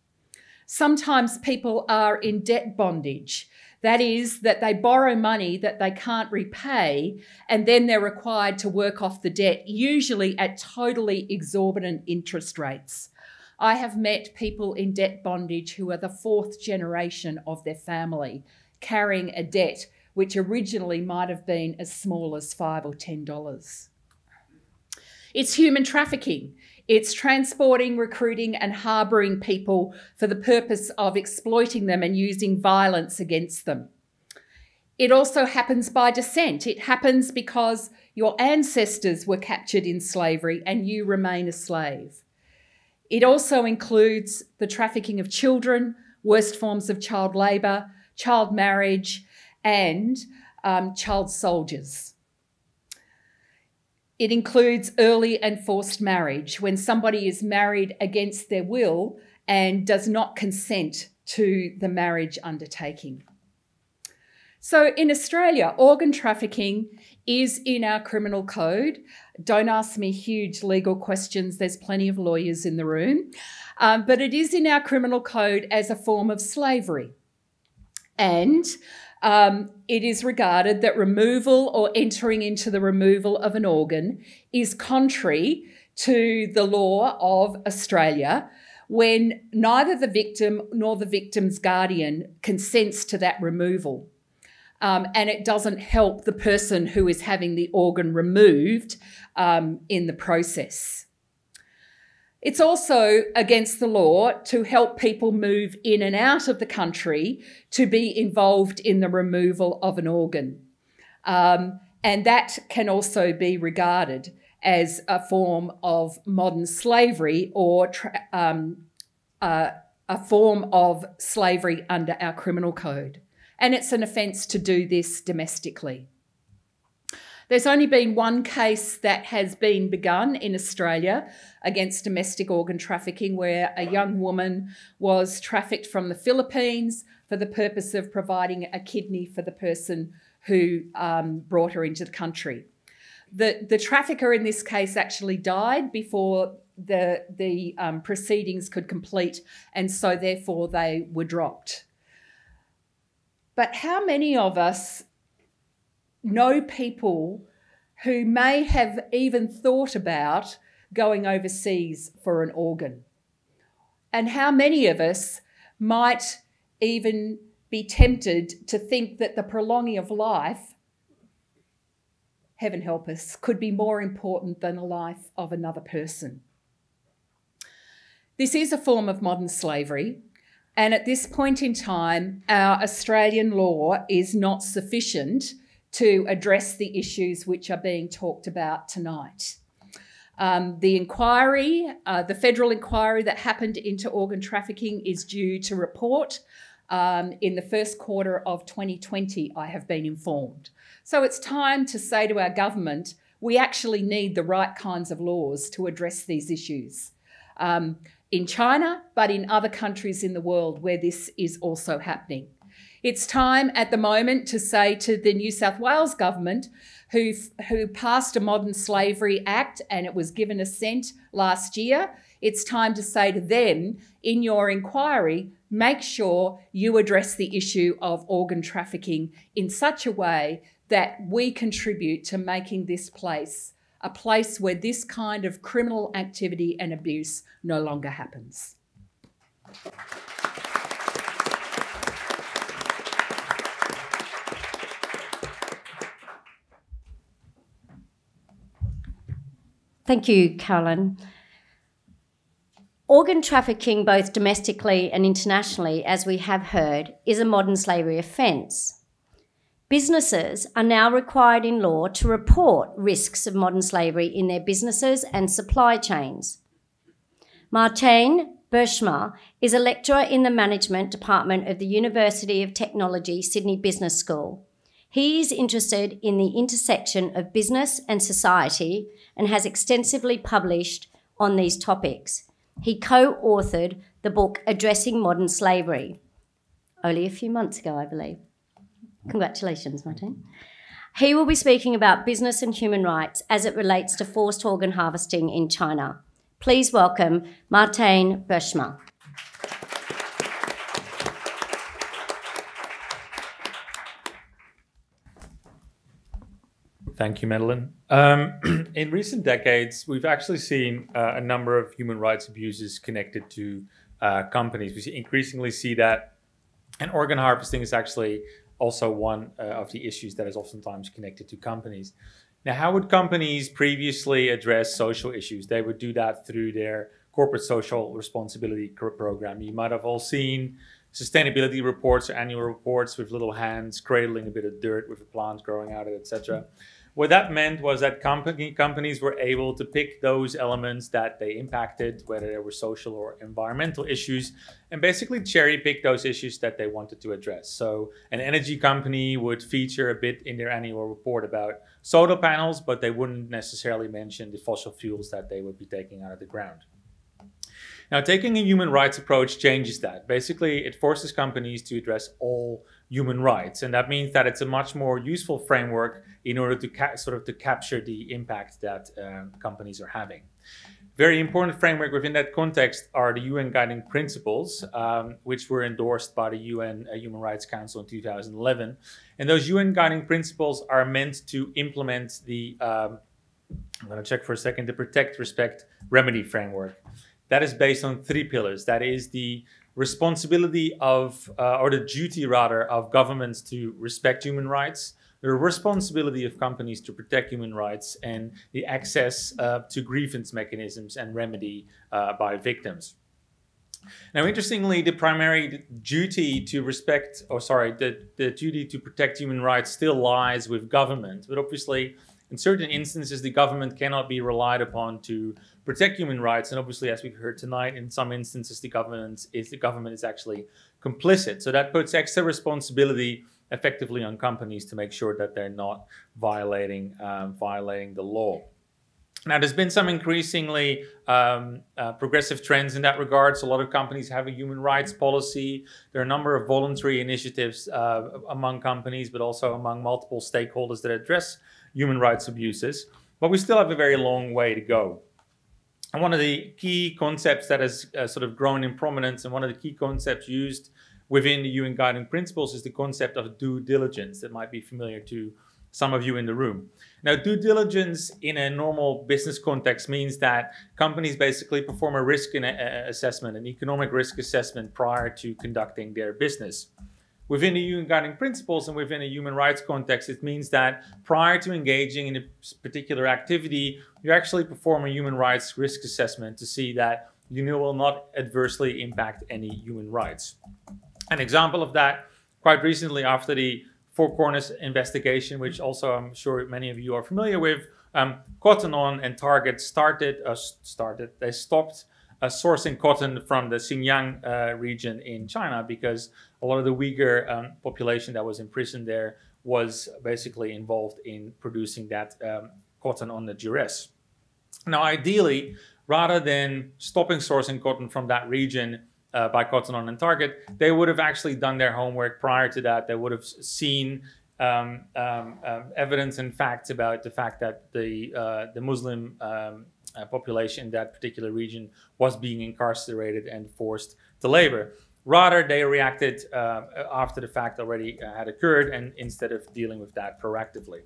Sometimes people are in debt bondage. That is, that they borrow money that they can't repay, and then they're required to work off the debt, usually at totally exorbitant interest rates. I have met people in debt bondage who are the fourth generation of their family, carrying a debt which originally might have been as small as $5 or $10. It's human trafficking. It's transporting, recruiting, and harbouring people for the purpose of exploiting them and using violence against them. It also happens by descent. It happens because your ancestors were captured in slavery and you remain a slave. It also includes the trafficking of children, worst forms of child labour, child marriage, and child soldiers. It includes early and forced marriage, when somebody is married against their will and does not consent to the marriage undertaking. So in Australia, organ trafficking is in our criminal code. Don't ask me huge legal questions, there's plenty of lawyers in the room. But it is in our criminal code as a form of slavery. And it is regarded that removal or entering into the removal of an organ is contrary to the law of Australia when neither the victim nor the victim's guardian consents to that removal. And it doesn't help the person who is having the organ removed in the process. It's also against the law to help people move in and out of the country to be involved in the removal of an organ. And that can also be regarded as a form of modern slavery or a form of slavery under our criminal code. And it's an offence to do this domestically. There's only been one case that has been begun in Australia against domestic organ trafficking, where a young woman was trafficked from the Philippines for the purpose of providing a kidney for the person who brought her into the country. The trafficker in this case actually died before the proceedings could complete, and so therefore they were dropped. But how many of us know people who may have even thought about going overseas for an organ? And how many of us might even be tempted to think that the prolonging of life, heaven help us, could be more important than the life of another person? This is a form of modern slavery. And at this point in time, our Australian law is not sufficient to address the issues which are being talked about tonight. The inquiry, the federal inquiry that happened into organ trafficking is due to report in the first quarter of 2020, I have been informed. So it's time to say to our government, we actually need the right kinds of laws to address these issues. In China, but in other countries in the world where this is also happening. It's time at the moment to say to the New South Wales government, who passed a Modern Slavery Act and it was given assent last year, it's time to say to them, in your inquiry, make sure you address the issue of organ trafficking in such a way that we contribute to making this place a place where this kind of criminal activity and abuse no longer happens. Thank you, Carolyn. Organ trafficking, both domestically and internationally, as we have heard, is a modern slavery offence. Businesses are now required in law to report risks of modern slavery in their businesses and supply chains. MARTIJN BOERSMA is a lecturer in the Management Department of the University of Technology, Sydney Business School. He is interested in the intersection of business and society and has extensively published on these topics. He co-authored the book Addressing Modern Slavery, only a few months ago, I believe. Congratulations, Martin. He will be speaking about business and human rights as it relates to forced organ harvesting in China. Please welcome MARTIJN BOERSMA. Thank you, Madeleine. In recent decades, we've actually seen a number of human rights abuses connected to companies. We increasingly see that, and organ harvesting is actually also one of the issues that is oftentimes connected to companies. Now, how would companies previously address social issues? They would do that through their corporate social responsibility program. You might have all seen sustainability reports or annual reports with little hands cradling a bit of dirt with a plant growing out of it, etc. What that meant was that companies were able to pick those elements that they impacted, whether they were social or environmental issues, and basically cherry pick those issues that they wanted to address. So an energy company would feature a bit in their annual report about solar panels, but they wouldn't necessarily mention the fossil fuels that they would be taking out of the ground. Now, taking a human rights approach changes that. Basically, it forces companies to address all human rights, and that means that it's a much more useful framework in order to capture the impact that companies are having. Very important framework within that context are the UN Guiding Principles, which were endorsed by the UN Human Rights Council in 2011. And those UN Guiding Principles are meant to implement the, I'm going to check for a second, the Protect, Respect, Remedy framework. That is based on 3 pillars. That is the responsibility of, or the duty rather, of governments to respect human rights, the responsibility of companies to protect human rights, and the access to grievance mechanisms and remedy by victims. Now, interestingly, the primary duty to respect, the duty to protect human rights still lies with government, but obviously, in certain instances, the government cannot be relied upon to protect human rights. And obviously, as we've heard tonight, in some instances, the government is actually complicit. So that puts extra responsibility effectively on companies to make sure that they're not violating the law. Now, there's been some increasingly progressive trends in that regard. So a lot of companies have a human rights policy. There are a number of voluntary initiatives among companies, but also among multiple stakeholders that address human rights abuses. But we still have a very long way to go. And one of the key concepts that has sort of grown in prominence, and one of the key concepts used within the UN Guiding Principles, is the concept of due diligence that might be familiar to some of you in the room. Now, due diligence in a normal business context means that companies basically perform a risk assessment, an economic risk assessment prior to conducting their business. Within the UN Guiding Principles and within a human rights context, it means that prior to engaging in a particular activity, you actually perform a human rights risk assessment to see that you will not adversely impact any human rights. An example of that, quite recently after the Four Corners investigation, which also I'm sure many of you are familiar with, Cotton On and Target they stopped sourcing cotton from the Xinjiang region in China because a lot of the Uyghur population that was imprisoned there was basically involved in producing that cotton on the duress. Now, ideally, rather than stopping sourcing cotton from that region by Cotton On and Target, they would have actually done their homework prior to that. They would have seen evidence and facts about the fact that the Muslim population in that particular region was being incarcerated and forced to labor. Rather, they reacted after the fact already had occurred, and instead of dealing with that proactively.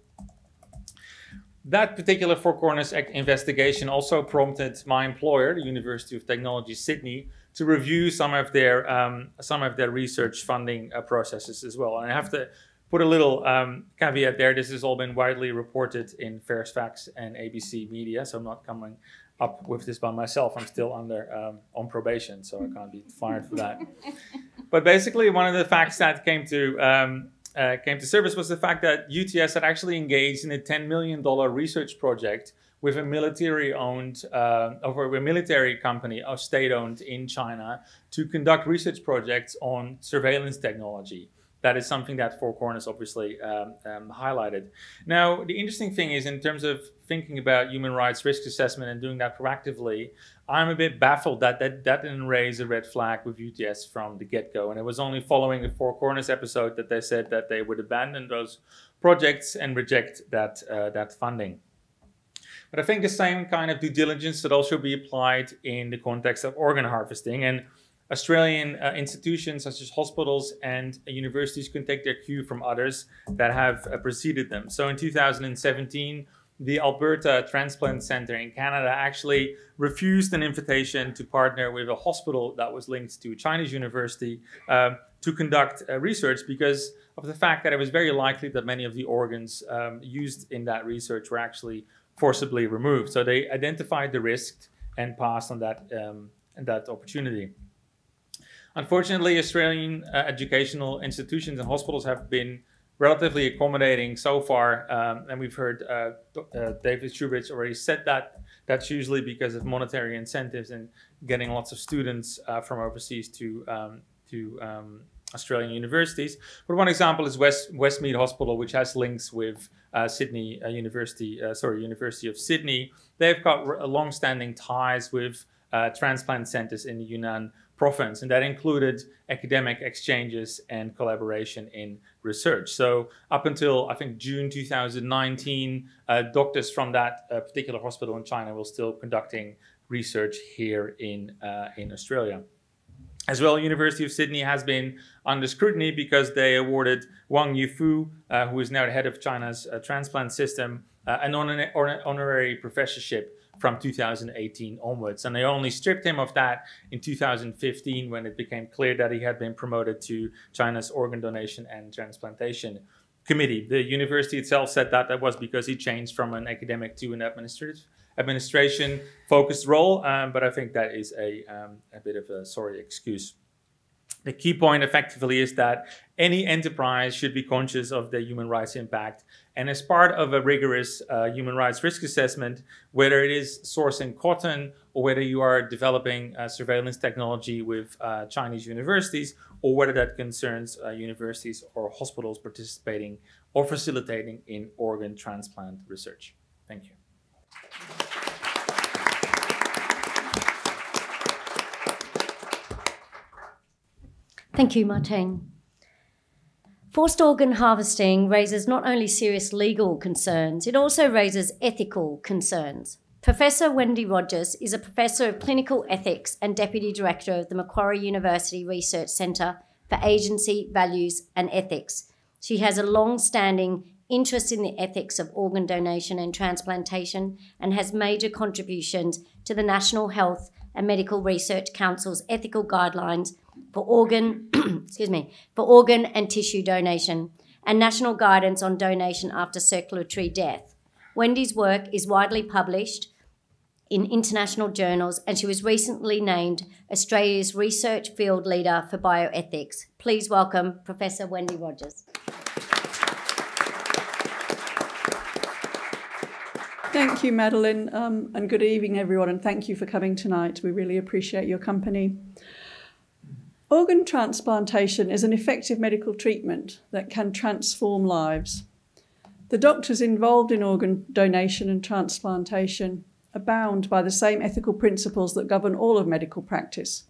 That particular Four Corners investigation also prompted my employer, the University of Technology Sydney, to review some of their research funding processes as well. And I have to put a little caveat there. This has all been widely reported in Fairfax and ABC media, so I'm not coming up with this by myself. I'm still on probation, so I can't be fired for that. But basically, one of the facts that came to came to surface was the fact that UTS had actually engaged in a $10 million research project with a military-owned, or a military company, or state-owned in China, to conduct research projects on surveillance technology. That is something that Four Corners obviously highlighted. Now, the interesting thing is, in terms of thinking about human rights risk assessment and doing that proactively, I'm a bit baffled that that didn't raise a red flag with UTS from the get-go. And it was only following the Four Corners episode that they said that they would abandon those projects and reject that funding. But I think the same kind of due diligence should also be applied in the context of organ harvesting. And Australian institutions such as hospitals and universities can take their cue from others that have preceded them. So in 2017, the Alberta Transplant Centre in Canada actually refused an invitation to partner with a hospital that was linked to a Chinese university to conduct research, because of the fact that it was very likely that many of the organs used in that research were actually forcibly removed. So they identified the risk and passed on that opportunity. Unfortunately, Australian educational institutions and hospitals have been relatively accommodating so far, and we've heard David SHOEBRIDGE already said that that's usually because of monetary incentives and getting lots of students from overseas to Australian universities. But one example is Westmead Hospital, which has links with University of Sydney. They've got long-standing ties with transplant centers in the Yunnan province, and that included academic exchanges and collaboration in research. So up until, I think, June 2019, doctors from that particular hospital in China were still conducting research here in Australia. As well, University of Sydney has been under scrutiny because they awarded Wang Yufu, who is now the head of China's transplant system, an honorary professorship from 2018 onwards. And they only stripped him of that in 2015 when it became clear that he had been promoted to China's Organ Donation and Transplantation Committee. The university itself said that that was because he changed from an academic to an administration-focused role, but I think that is a bit of a sorry excuse. The key point effectively is that any enterprise should be conscious of their human rights impact, and as part of a rigorous human rights risk assessment, whether it is sourcing cotton or whether you are developing surveillance technology with Chinese universities, or whether that concerns universities or hospitals participating or facilitating in organ transplant research. Thank you. Thank you, Martijn. Forced organ harvesting raises not only serious legal concerns, it also raises ethical concerns. Professor Wendy Rogers is a professor of clinical ethics and deputy director of the Macquarie University Research Centre for Agency, Values and Ethics. She has a long-standing interest in the ethics of organ donation and transplantation and has major contributions to the National Health and Medical Research Council's ethical guidelines for organ, for organ and tissue donation, and national guidance on donation after circulatory death. Wendy's work is widely published in international journals, and she was recently named Australia's Research Field Leader for Bioethics. Please welcome Professor Wendy Rogers. Thank you, Madeleine, and good evening, everyone, and thank you for coming tonight. We really appreciate your company. Organ transplantation is an effective medical treatment that can transform lives. The doctors involved in organ donation and transplantation are bound by the same ethical principles that govern all of medical practice.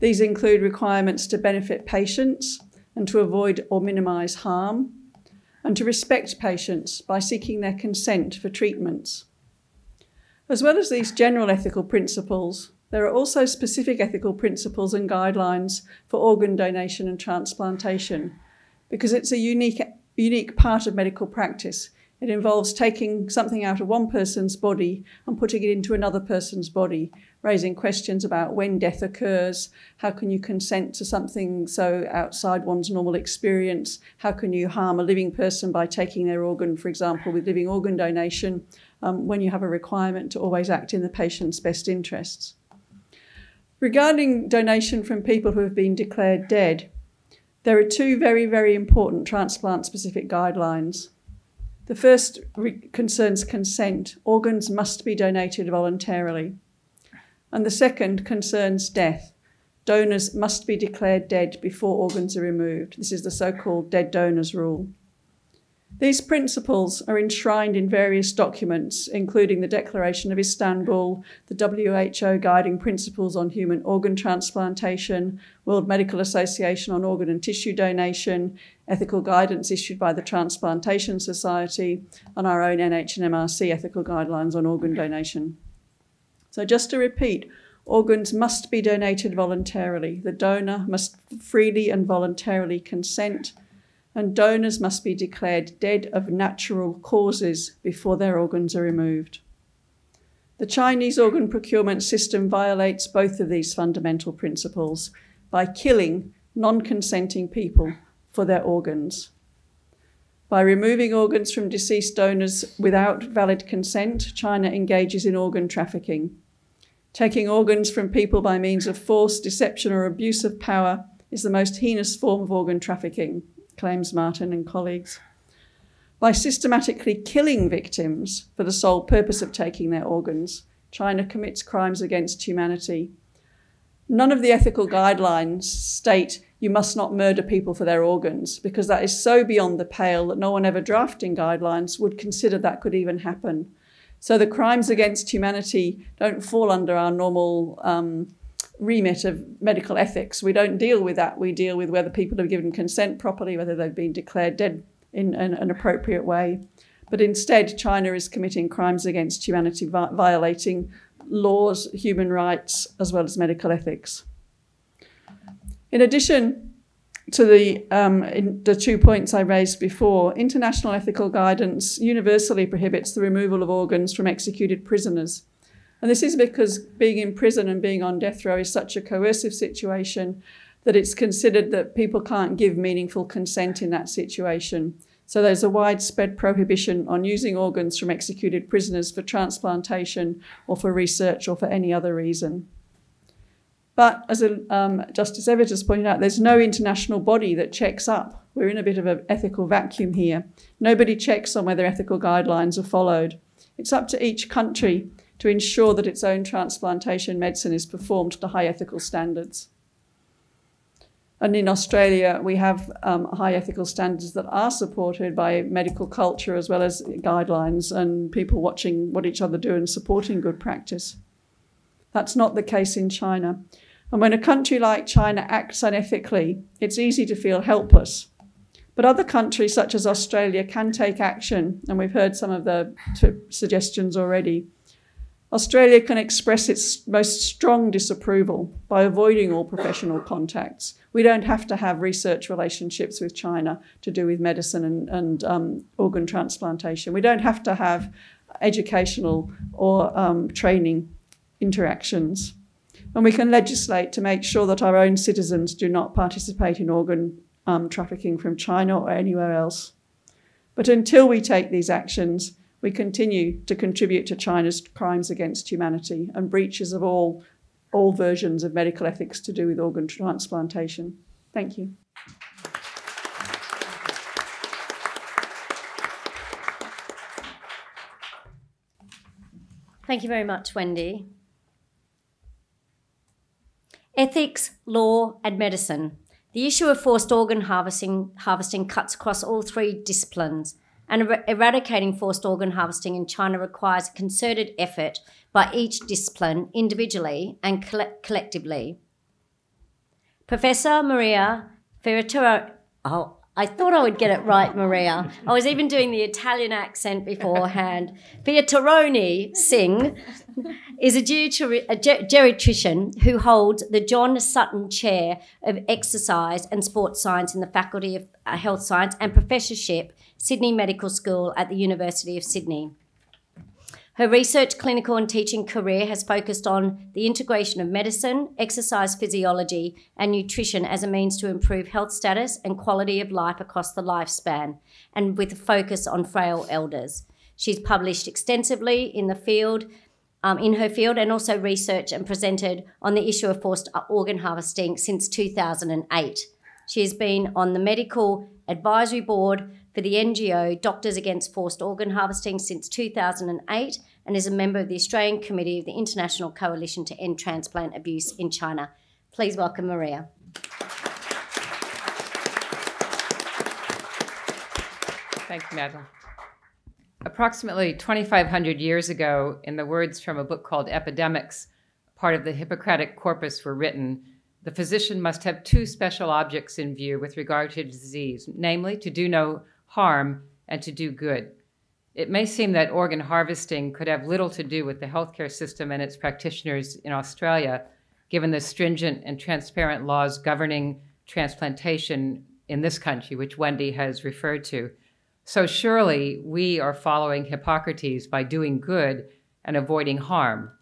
These include requirements to benefit patients and to avoid or minimise harm, and to respect patients by seeking their consent for treatments. As well as these general ethical principles, there are also specific ethical principles and guidelines for organ donation and transplantation, because it's a unique part of medical practice. It involves taking something out of one person's body and putting it into another person's body, raising questions about when death occurs, how can you consent to something so outside one's normal experience, how can you harm a living person by taking their organ, for example, with living organ donation, when you have a requirement to always act in the patient's best interests. Regarding donation from people who have been declared dead, There are two very, very important transplant-specific guidelines. The first concerns consent. Organs must be donated voluntarily. And the second concerns death. Donors must be declared dead before organs are removed. This is the so-called dead donors rule. These principles are enshrined in various documents, including the Declaration of Istanbul, the WHO Guiding Principles on Human Organ Transplantation, World Medical Association on Organ and Tissue Donation, ethical guidance issued by the Transplantation Society, and our own NHMRC ethical guidelines on organ donation. So just to repeat, organs must be donated voluntarily. The donor must freely and voluntarily consent, and donors must be declared dead of natural causes before their organs are removed. The Chinese organ procurement system violates both of these fundamental principles by killing non-consenting people for their organs. By removing organs from deceased donors without valid consent, China engages in organ trafficking. Taking organs from people by means of force, deception, or abuse of power is the most heinous form of organ trafficking, claims Martin and colleagues. By systematically killing victims for the sole purpose of taking their organs, China commits crimes against humanity. None of the ethical guidelines state you must not murder people for their organs, because that is so beyond the pale that no one ever drafting guidelines would consider that could even happen. So the crimes against humanity don't fall under our normal remit of medical ethics. We don't deal with that. We deal with whether people have given consent properly, whether they've been declared dead in an appropriate way. But instead, China is committing crimes against humanity, violating laws, human rights, as well as medical ethics. In addition to the 2 points I raised before, international ethical guidance universally prohibits the removal of organs from executed prisoners. And this is because being in prison and being on death row is such a coercive situation that it's considered that people can't give meaningful consent in that situation. So there's a widespread prohibition on using organs from executed prisoners for transplantation or for research or for any other reason. But as Justice Everett has pointed out, there's no international body that checks up. We're in a bit of an ethical vacuum here. Nobody checks on whether ethical guidelines are followed. It's up to each country to ensure that its own transplantation medicine is performed to high ethical standards. And in Australia, we have high ethical standards that are supported by medical culture as well as guidelines and people watching what each other do and supporting good practice. That's not the case in China. And when a country like China acts unethically, it's easy to feel helpless. But other countries such as Australia can take action, and we've heard some of the suggestions already. Australia can express its most strong disapproval by avoiding all professional contacts. We don't have to have research relationships with China to do with medicine and organ transplantation. We don't have to have educational or training interactions. And we can legislate to make sure that our own citizens do not participate in organ trafficking from China or anywhere else. But until we take these actions, we continue to contribute to China's crimes against humanity and breaches of all versions of medical ethics to do with organ transplantation. Thank you. Thank you very much, Wendy. Ethics, law, and medicine. The issue of forced organ harvesting cuts across all three disciplines, and eradicating forced organ harvesting in China requires a concerted effort by each discipline individually and collectively. Professor Maria Fiatarone, I thought I would get it right, Maria. I was even doing the Italian accent beforehand. Fiatarone SINGH is a geriatrician who holds the John Sutton Chair of Exercise and Sports Science in the Faculty of Health Science and Professorship, Sydney Medical School at the University of Sydney. Her research, clinical and teaching career has focused on the integration of medicine, exercise physiology and nutrition as a means to improve health status and quality of life across the lifespan, and with a focus on frail elders. She's published extensively in her field and also researched and presented on the issue of forced organ harvesting since 2008. She has been on the Medical Advisory Board for the NGO Doctors Against Forced Organ Harvesting since 2008 and is a member of the Australian Committee of the International Coalition to End Transplant Abuse in China. Please welcome Maria. Thank you, Madeline. Approximately 2,500 years ago, in the words from a book called Epidemics, part of the Hippocratic corpus were written, the physician must have two special objects in view with regard to disease, namely to do no harm and to do good. It may seem that organ harvesting could have little to do with the healthcare system and its practitioners in Australia, given the stringent and transparent laws governing transplantation in this country, which Wendy has referred to. So surely we are following Hippocrates by doing good and avoiding harm.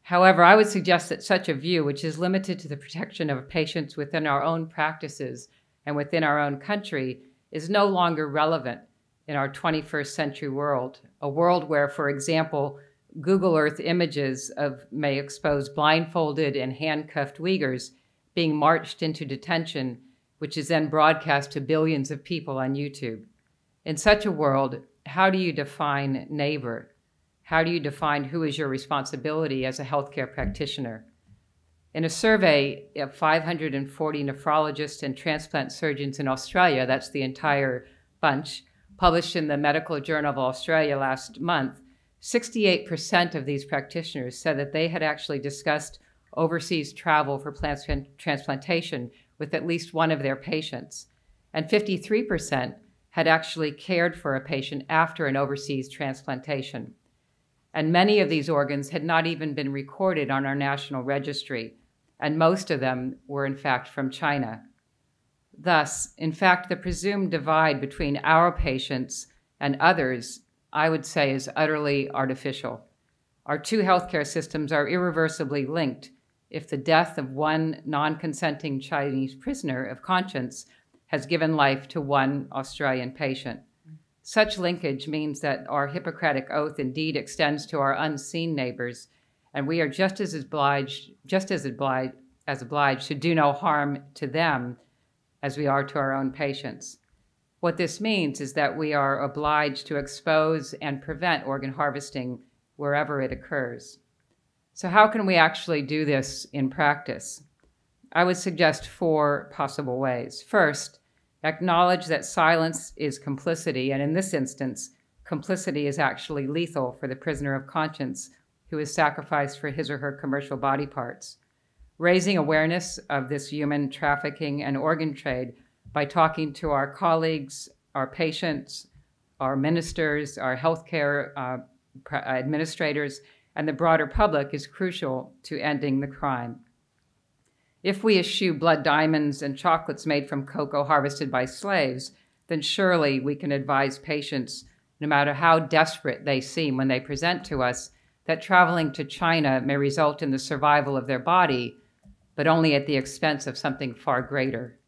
However, I would suggest that such a view, which is limited to the protection of patients within our own practices and within our own country, is no longer relevant in our 21st century world, a world where, for example, Google Earth images may expose blindfolded and handcuffed Uyghurs being marched into detention, which is then broadcast to billions of people on YouTube. In such a world, how do you define neighbor? How do you define who is your responsibility as a healthcare practitioner? In a survey of 540 nephrologists and transplant surgeons in Australia, that's the entire bunch, published in the Medical Journal of Australia last month, 68% of these practitioners said that they had actually discussed overseas travel for transplantation with at least one of their patients, and 53% had actually cared for a patient after an overseas transplantation. And many of these organs had not even been recorded on our national registry, and most of them were in fact from China. Thus, in fact, the presumed divide between our patients and others, I would say, is utterly artificial. Our two healthcare systems are irreversibly linked if the death of one non-consenting Chinese prisoner of conscience has given life to one Australian patient. Such linkage means that our Hippocratic oath indeed extends to our unseen neighbors, and we are just as obliged to do no harm to them as we are to our own patients. What this means is that we are obliged to expose and prevent organ harvesting wherever it occurs. So how can we actually do this in practice? I would suggest 4 possible ways. First, acknowledge that silence is complicity, and in this instance, complicity is actually lethal for the prisoner of conscience who is sacrificed for his or her commercial body parts. Raising awareness of this human trafficking and organ trade by talking to our colleagues, our patients, our ministers, our healthcare administrators, and the broader public is crucial to ending the crime. If we eschew blood diamonds and chocolates made from cocoa harvested by slaves, then surely we can advise patients, no matter how desperate they seem when they present to us, that traveling to China may result in the survival of their body, but only at the expense of something far greater.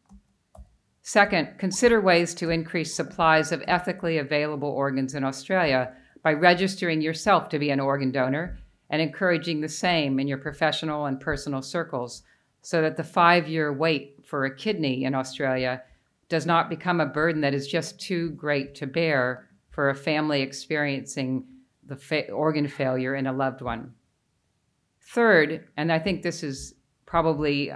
Second, consider ways to increase supplies of ethically available organs in Australia by registering yourself to be an organ donor and encouraging the same in your professional and personal circles, so that the 5-year wait for a kidney in Australia does not become a burden that is just too great to bear for a family experiencing the organ failure in a loved one. Third, and I think this is probably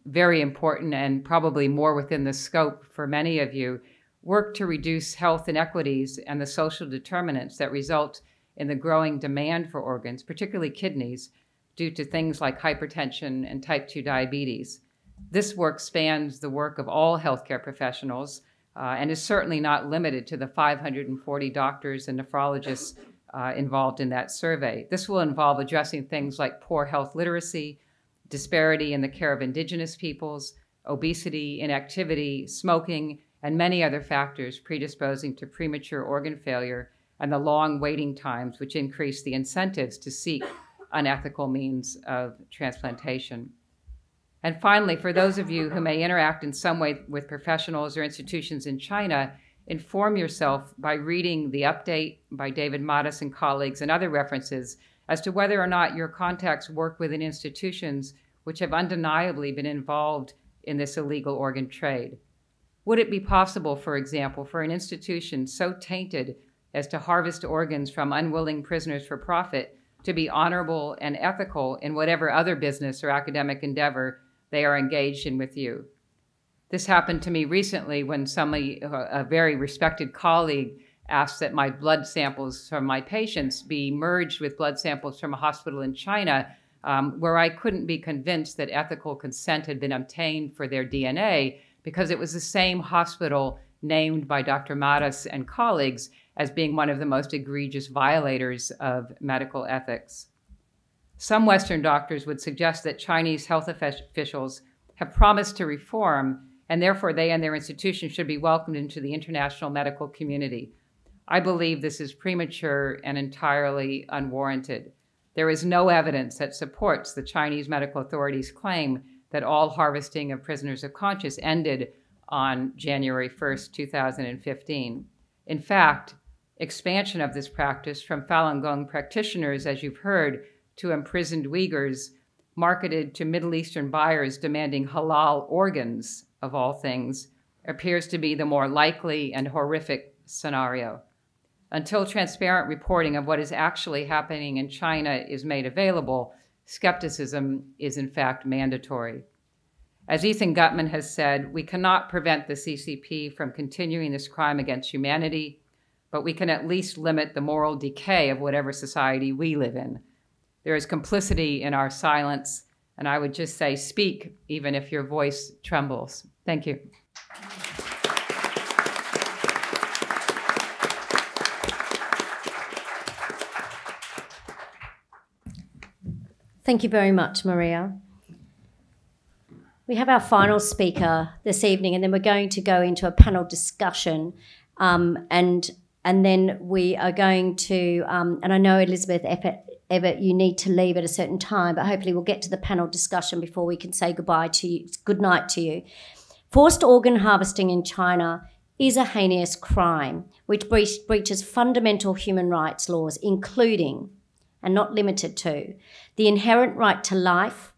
very important and probably more within the scope for many of you, work to reduce health inequities and the social determinants that result in the growing demand for organs, particularly kidneys, due to things like hypertension and type 2 diabetes. This work spans the work of all healthcare professionals and is certainly not limited to the 540 doctors and nephrologists involved in that survey. This will involve addressing things like poor health literacy, disparity in the care of Indigenous peoples, obesity, inactivity, smoking, and many other factors predisposing to premature organ failure and the long waiting times which increase the incentives to seek unethical means of transplantation. And finally, for those of you who may interact in some way with professionals or institutions in China, inform yourself by reading the update by David Mattis and colleagues and other references as to whether or not your contacts work within institutions which have undeniably been involved in this illegal organ trade? Would it be possible, for example, for an institution so tainted as to harvest organs from unwilling prisoners for profit to be honorable and ethical in whatever other business or academic endeavor they are engaged in with you? This happened to me recently when somebody, a very respected colleague, asked that my blood samples from my patients be merged with blood samples from a hospital in China, where I couldn't be convinced that ethical consent had been obtained for their DNA because it was the same hospital named by Dr. Matas and colleagues as being one of the most egregious violators of medical ethics. Some Western doctors would suggest that Chinese health officials have promised to reform, and therefore they and their institution should be welcomed into the international medical community. I believe this is premature and entirely unwarranted. There is no evidence that supports the Chinese medical authorities' claim that all harvesting of prisoners of conscience ended on January 1st, 2015. In fact, expansion of this practice from Falun Gong practitioners, as you've heard, to imprisoned Uyghurs marketed to Middle Eastern buyers demanding halal organs, of all things, appears to be the more likely and horrific scenario. Until transparent reporting of what is actually happening in China is made available, skepticism is in fact mandatory. As Ethan Gutmann has said, we cannot prevent the CCP from continuing this crime against humanity, but we can at least limit the moral decay of whatever society we live in. There is complicity in our silence, and I would just say, speak, even if your voice trembles. Thank you. Thank you very much, Maria. We have our final speaker this evening, and then we're going to go into a panel discussion. And then we are going to, and I know Elizabeth Evatt, you need to leave at a certain time, but hopefully we'll get to the panel discussion before we can say goodbye to you, good night to you. Forced organ harvesting in China is a heinous crime which breaches fundamental human rights laws, including, and not limited to, the inherent right to life,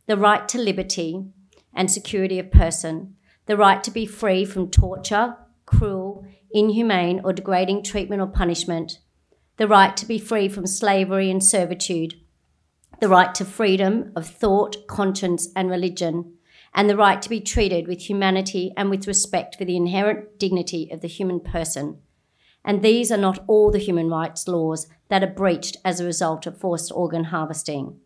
the right to liberty and security of person, the right to be free from torture, cruel, inhumane or degrading treatment or punishment, the right to be free from slavery and servitude, the right to freedom of thought, conscience and religion, and the right to be treated with humanity and with respect for the inherent dignity of the human person. And these are not all the human rights laws that are breached as a result of forced organ harvesting.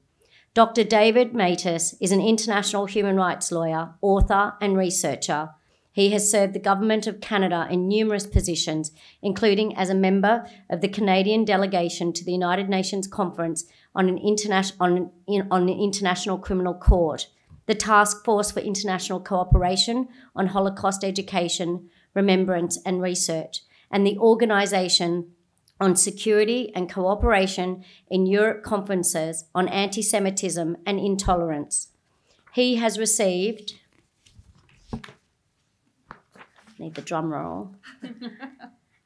Dr. David Matas is an international human rights lawyer, author and researcher. He has served the Government of Canada in numerous positions, including as a member of the Canadian delegation to the United Nations Conference on an International Criminal Court, the Task Force for International Cooperation on Holocaust Education, Remembrance and Research, and the Organisation on Security and Cooperation in Europe Conferences on Anti-Semitism and Intolerance. He has received, need the drum roll,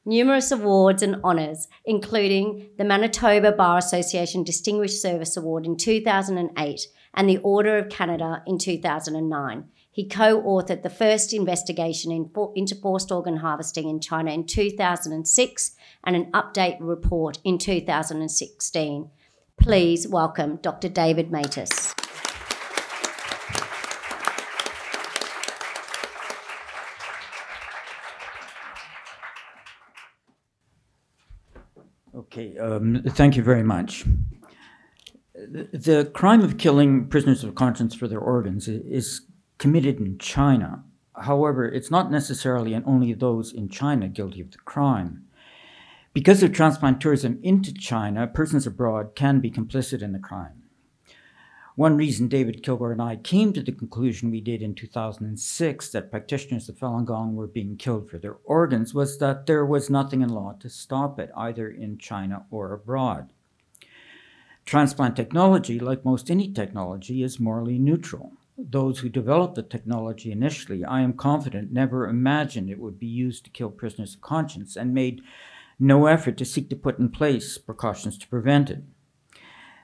numerous awards and honours, including the Manitoba Bar Association Distinguished Service Award in 2008 and the Order of Canada in 2009. He co-authored the first investigation into forced organ harvesting in China in 2006 and an update report in 2016. Please welcome Dr. David Matas. Okay, thank you very much. The crime of killing prisoners of conscience for their organs is committed in China. However, it's not necessarily and only those in China guilty of the crime. Because of transplant tourism into China, persons abroad can be complicit in the crime. One reason David Kilgore and I came to the conclusion we did in 2006 that practitioners of Falun Gong were being killed for their organs was that there was nothing in law to stop it, either in China or abroad. Transplant technology, like most any technology, is morally neutral. Those who developed the technology initially, I am confident, never imagined it would be used to kill prisoners of conscience and made no effort to seek to put in place precautions to prevent it.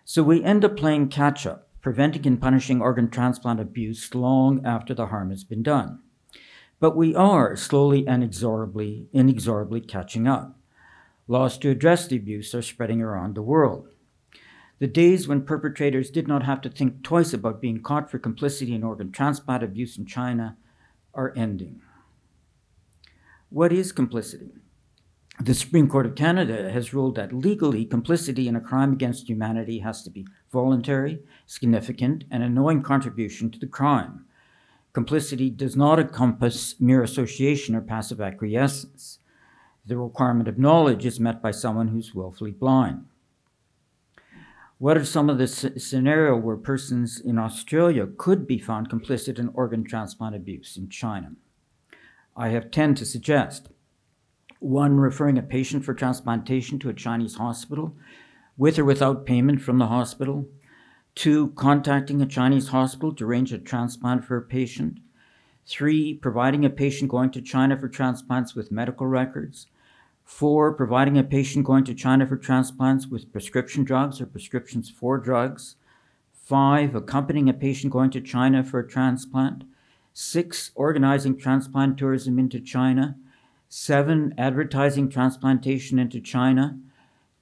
So we end up playing catch-up, preventing and punishing organ transplant abuse long after the harm has been done. But we are slowly and inexorably catching up. Laws to address the abuse are spreading around the world. The days when perpetrators did not have to think twice about being caught for complicity in organ transplant abuse in China are ending. What is complicity? The Supreme Court of Canada has ruled that legally complicity in a crime against humanity has to be voluntary, significant, and a knowing contribution to the crime. Complicity does not encompass mere association or passive acquiescence. The requirement of knowledge is met by someone who's willfully blind. What are some of the scenarios where persons in Australia could be found complicit in organ transplant abuse in China? I have 10 to suggest. 1, referring a patient for transplantation to a Chinese hospital, with or without payment from the hospital. 2, contacting a Chinese hospital to arrange a transplant for a patient. 3, providing a patient going to China for transplants with medical records. 4, providing a patient going to China for transplants with prescription drugs or prescriptions for drugs. 5, accompanying a patient going to China for a transplant. 6, organizing transplant tourism into China. 7, advertising transplantation into China.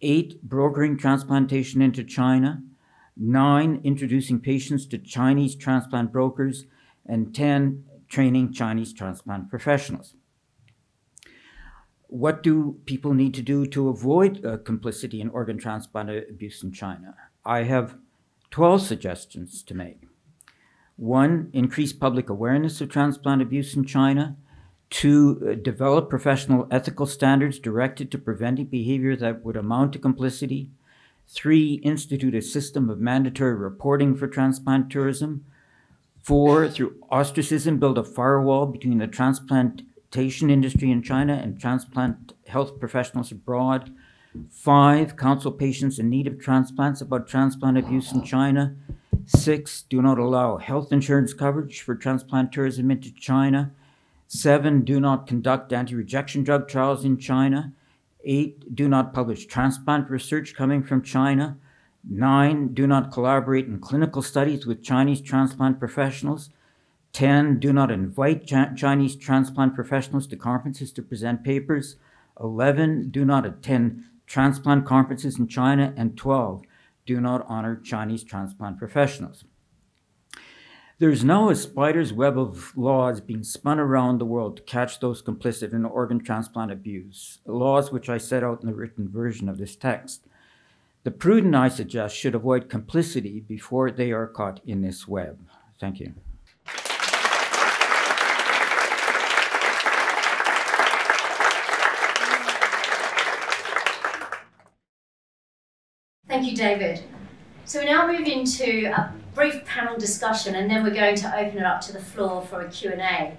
8, brokering transplantation into China. 9, introducing patients to Chinese transplant brokers. And 10, training Chinese transplant professionals. What do people need to do to avoid complicity in organ transplant abuse in China? I have 12 suggestions to make. 1, increase public awareness of transplant abuse in China. 2, develop professional ethical standards directed to preventing behavior that would amount to complicity. 3, institute a system of mandatory reporting for transplant tourism. 4, through ostracism, build a firewall between the transplantation industry in China and transplant health professionals abroad. 5, counsel patients in need of transplants about transplant abuse in China. 6, do not allow health insurance coverage for transplant tourism into China. 7, do not conduct anti-rejection drug trials in China. 8, do not publish transplant research coming from China. 9, do not collaborate in clinical studies with Chinese transplant professionals. 10, do not invite Chinese transplant professionals to conferences to present papers. 11, do not attend transplant conferences in China. And 12, do not honor Chinese transplant professionals. There's now a spider's web of laws being spun around the world to catch those complicit in organ transplant abuse, laws which I set out in the written version of this text. The prudent, I suggest, should avoid complicity before they are caught in this web. Thank you. Thank you, David. So we now move into a brief panel discussion, and then we're going to open it up to the floor for a Q&A.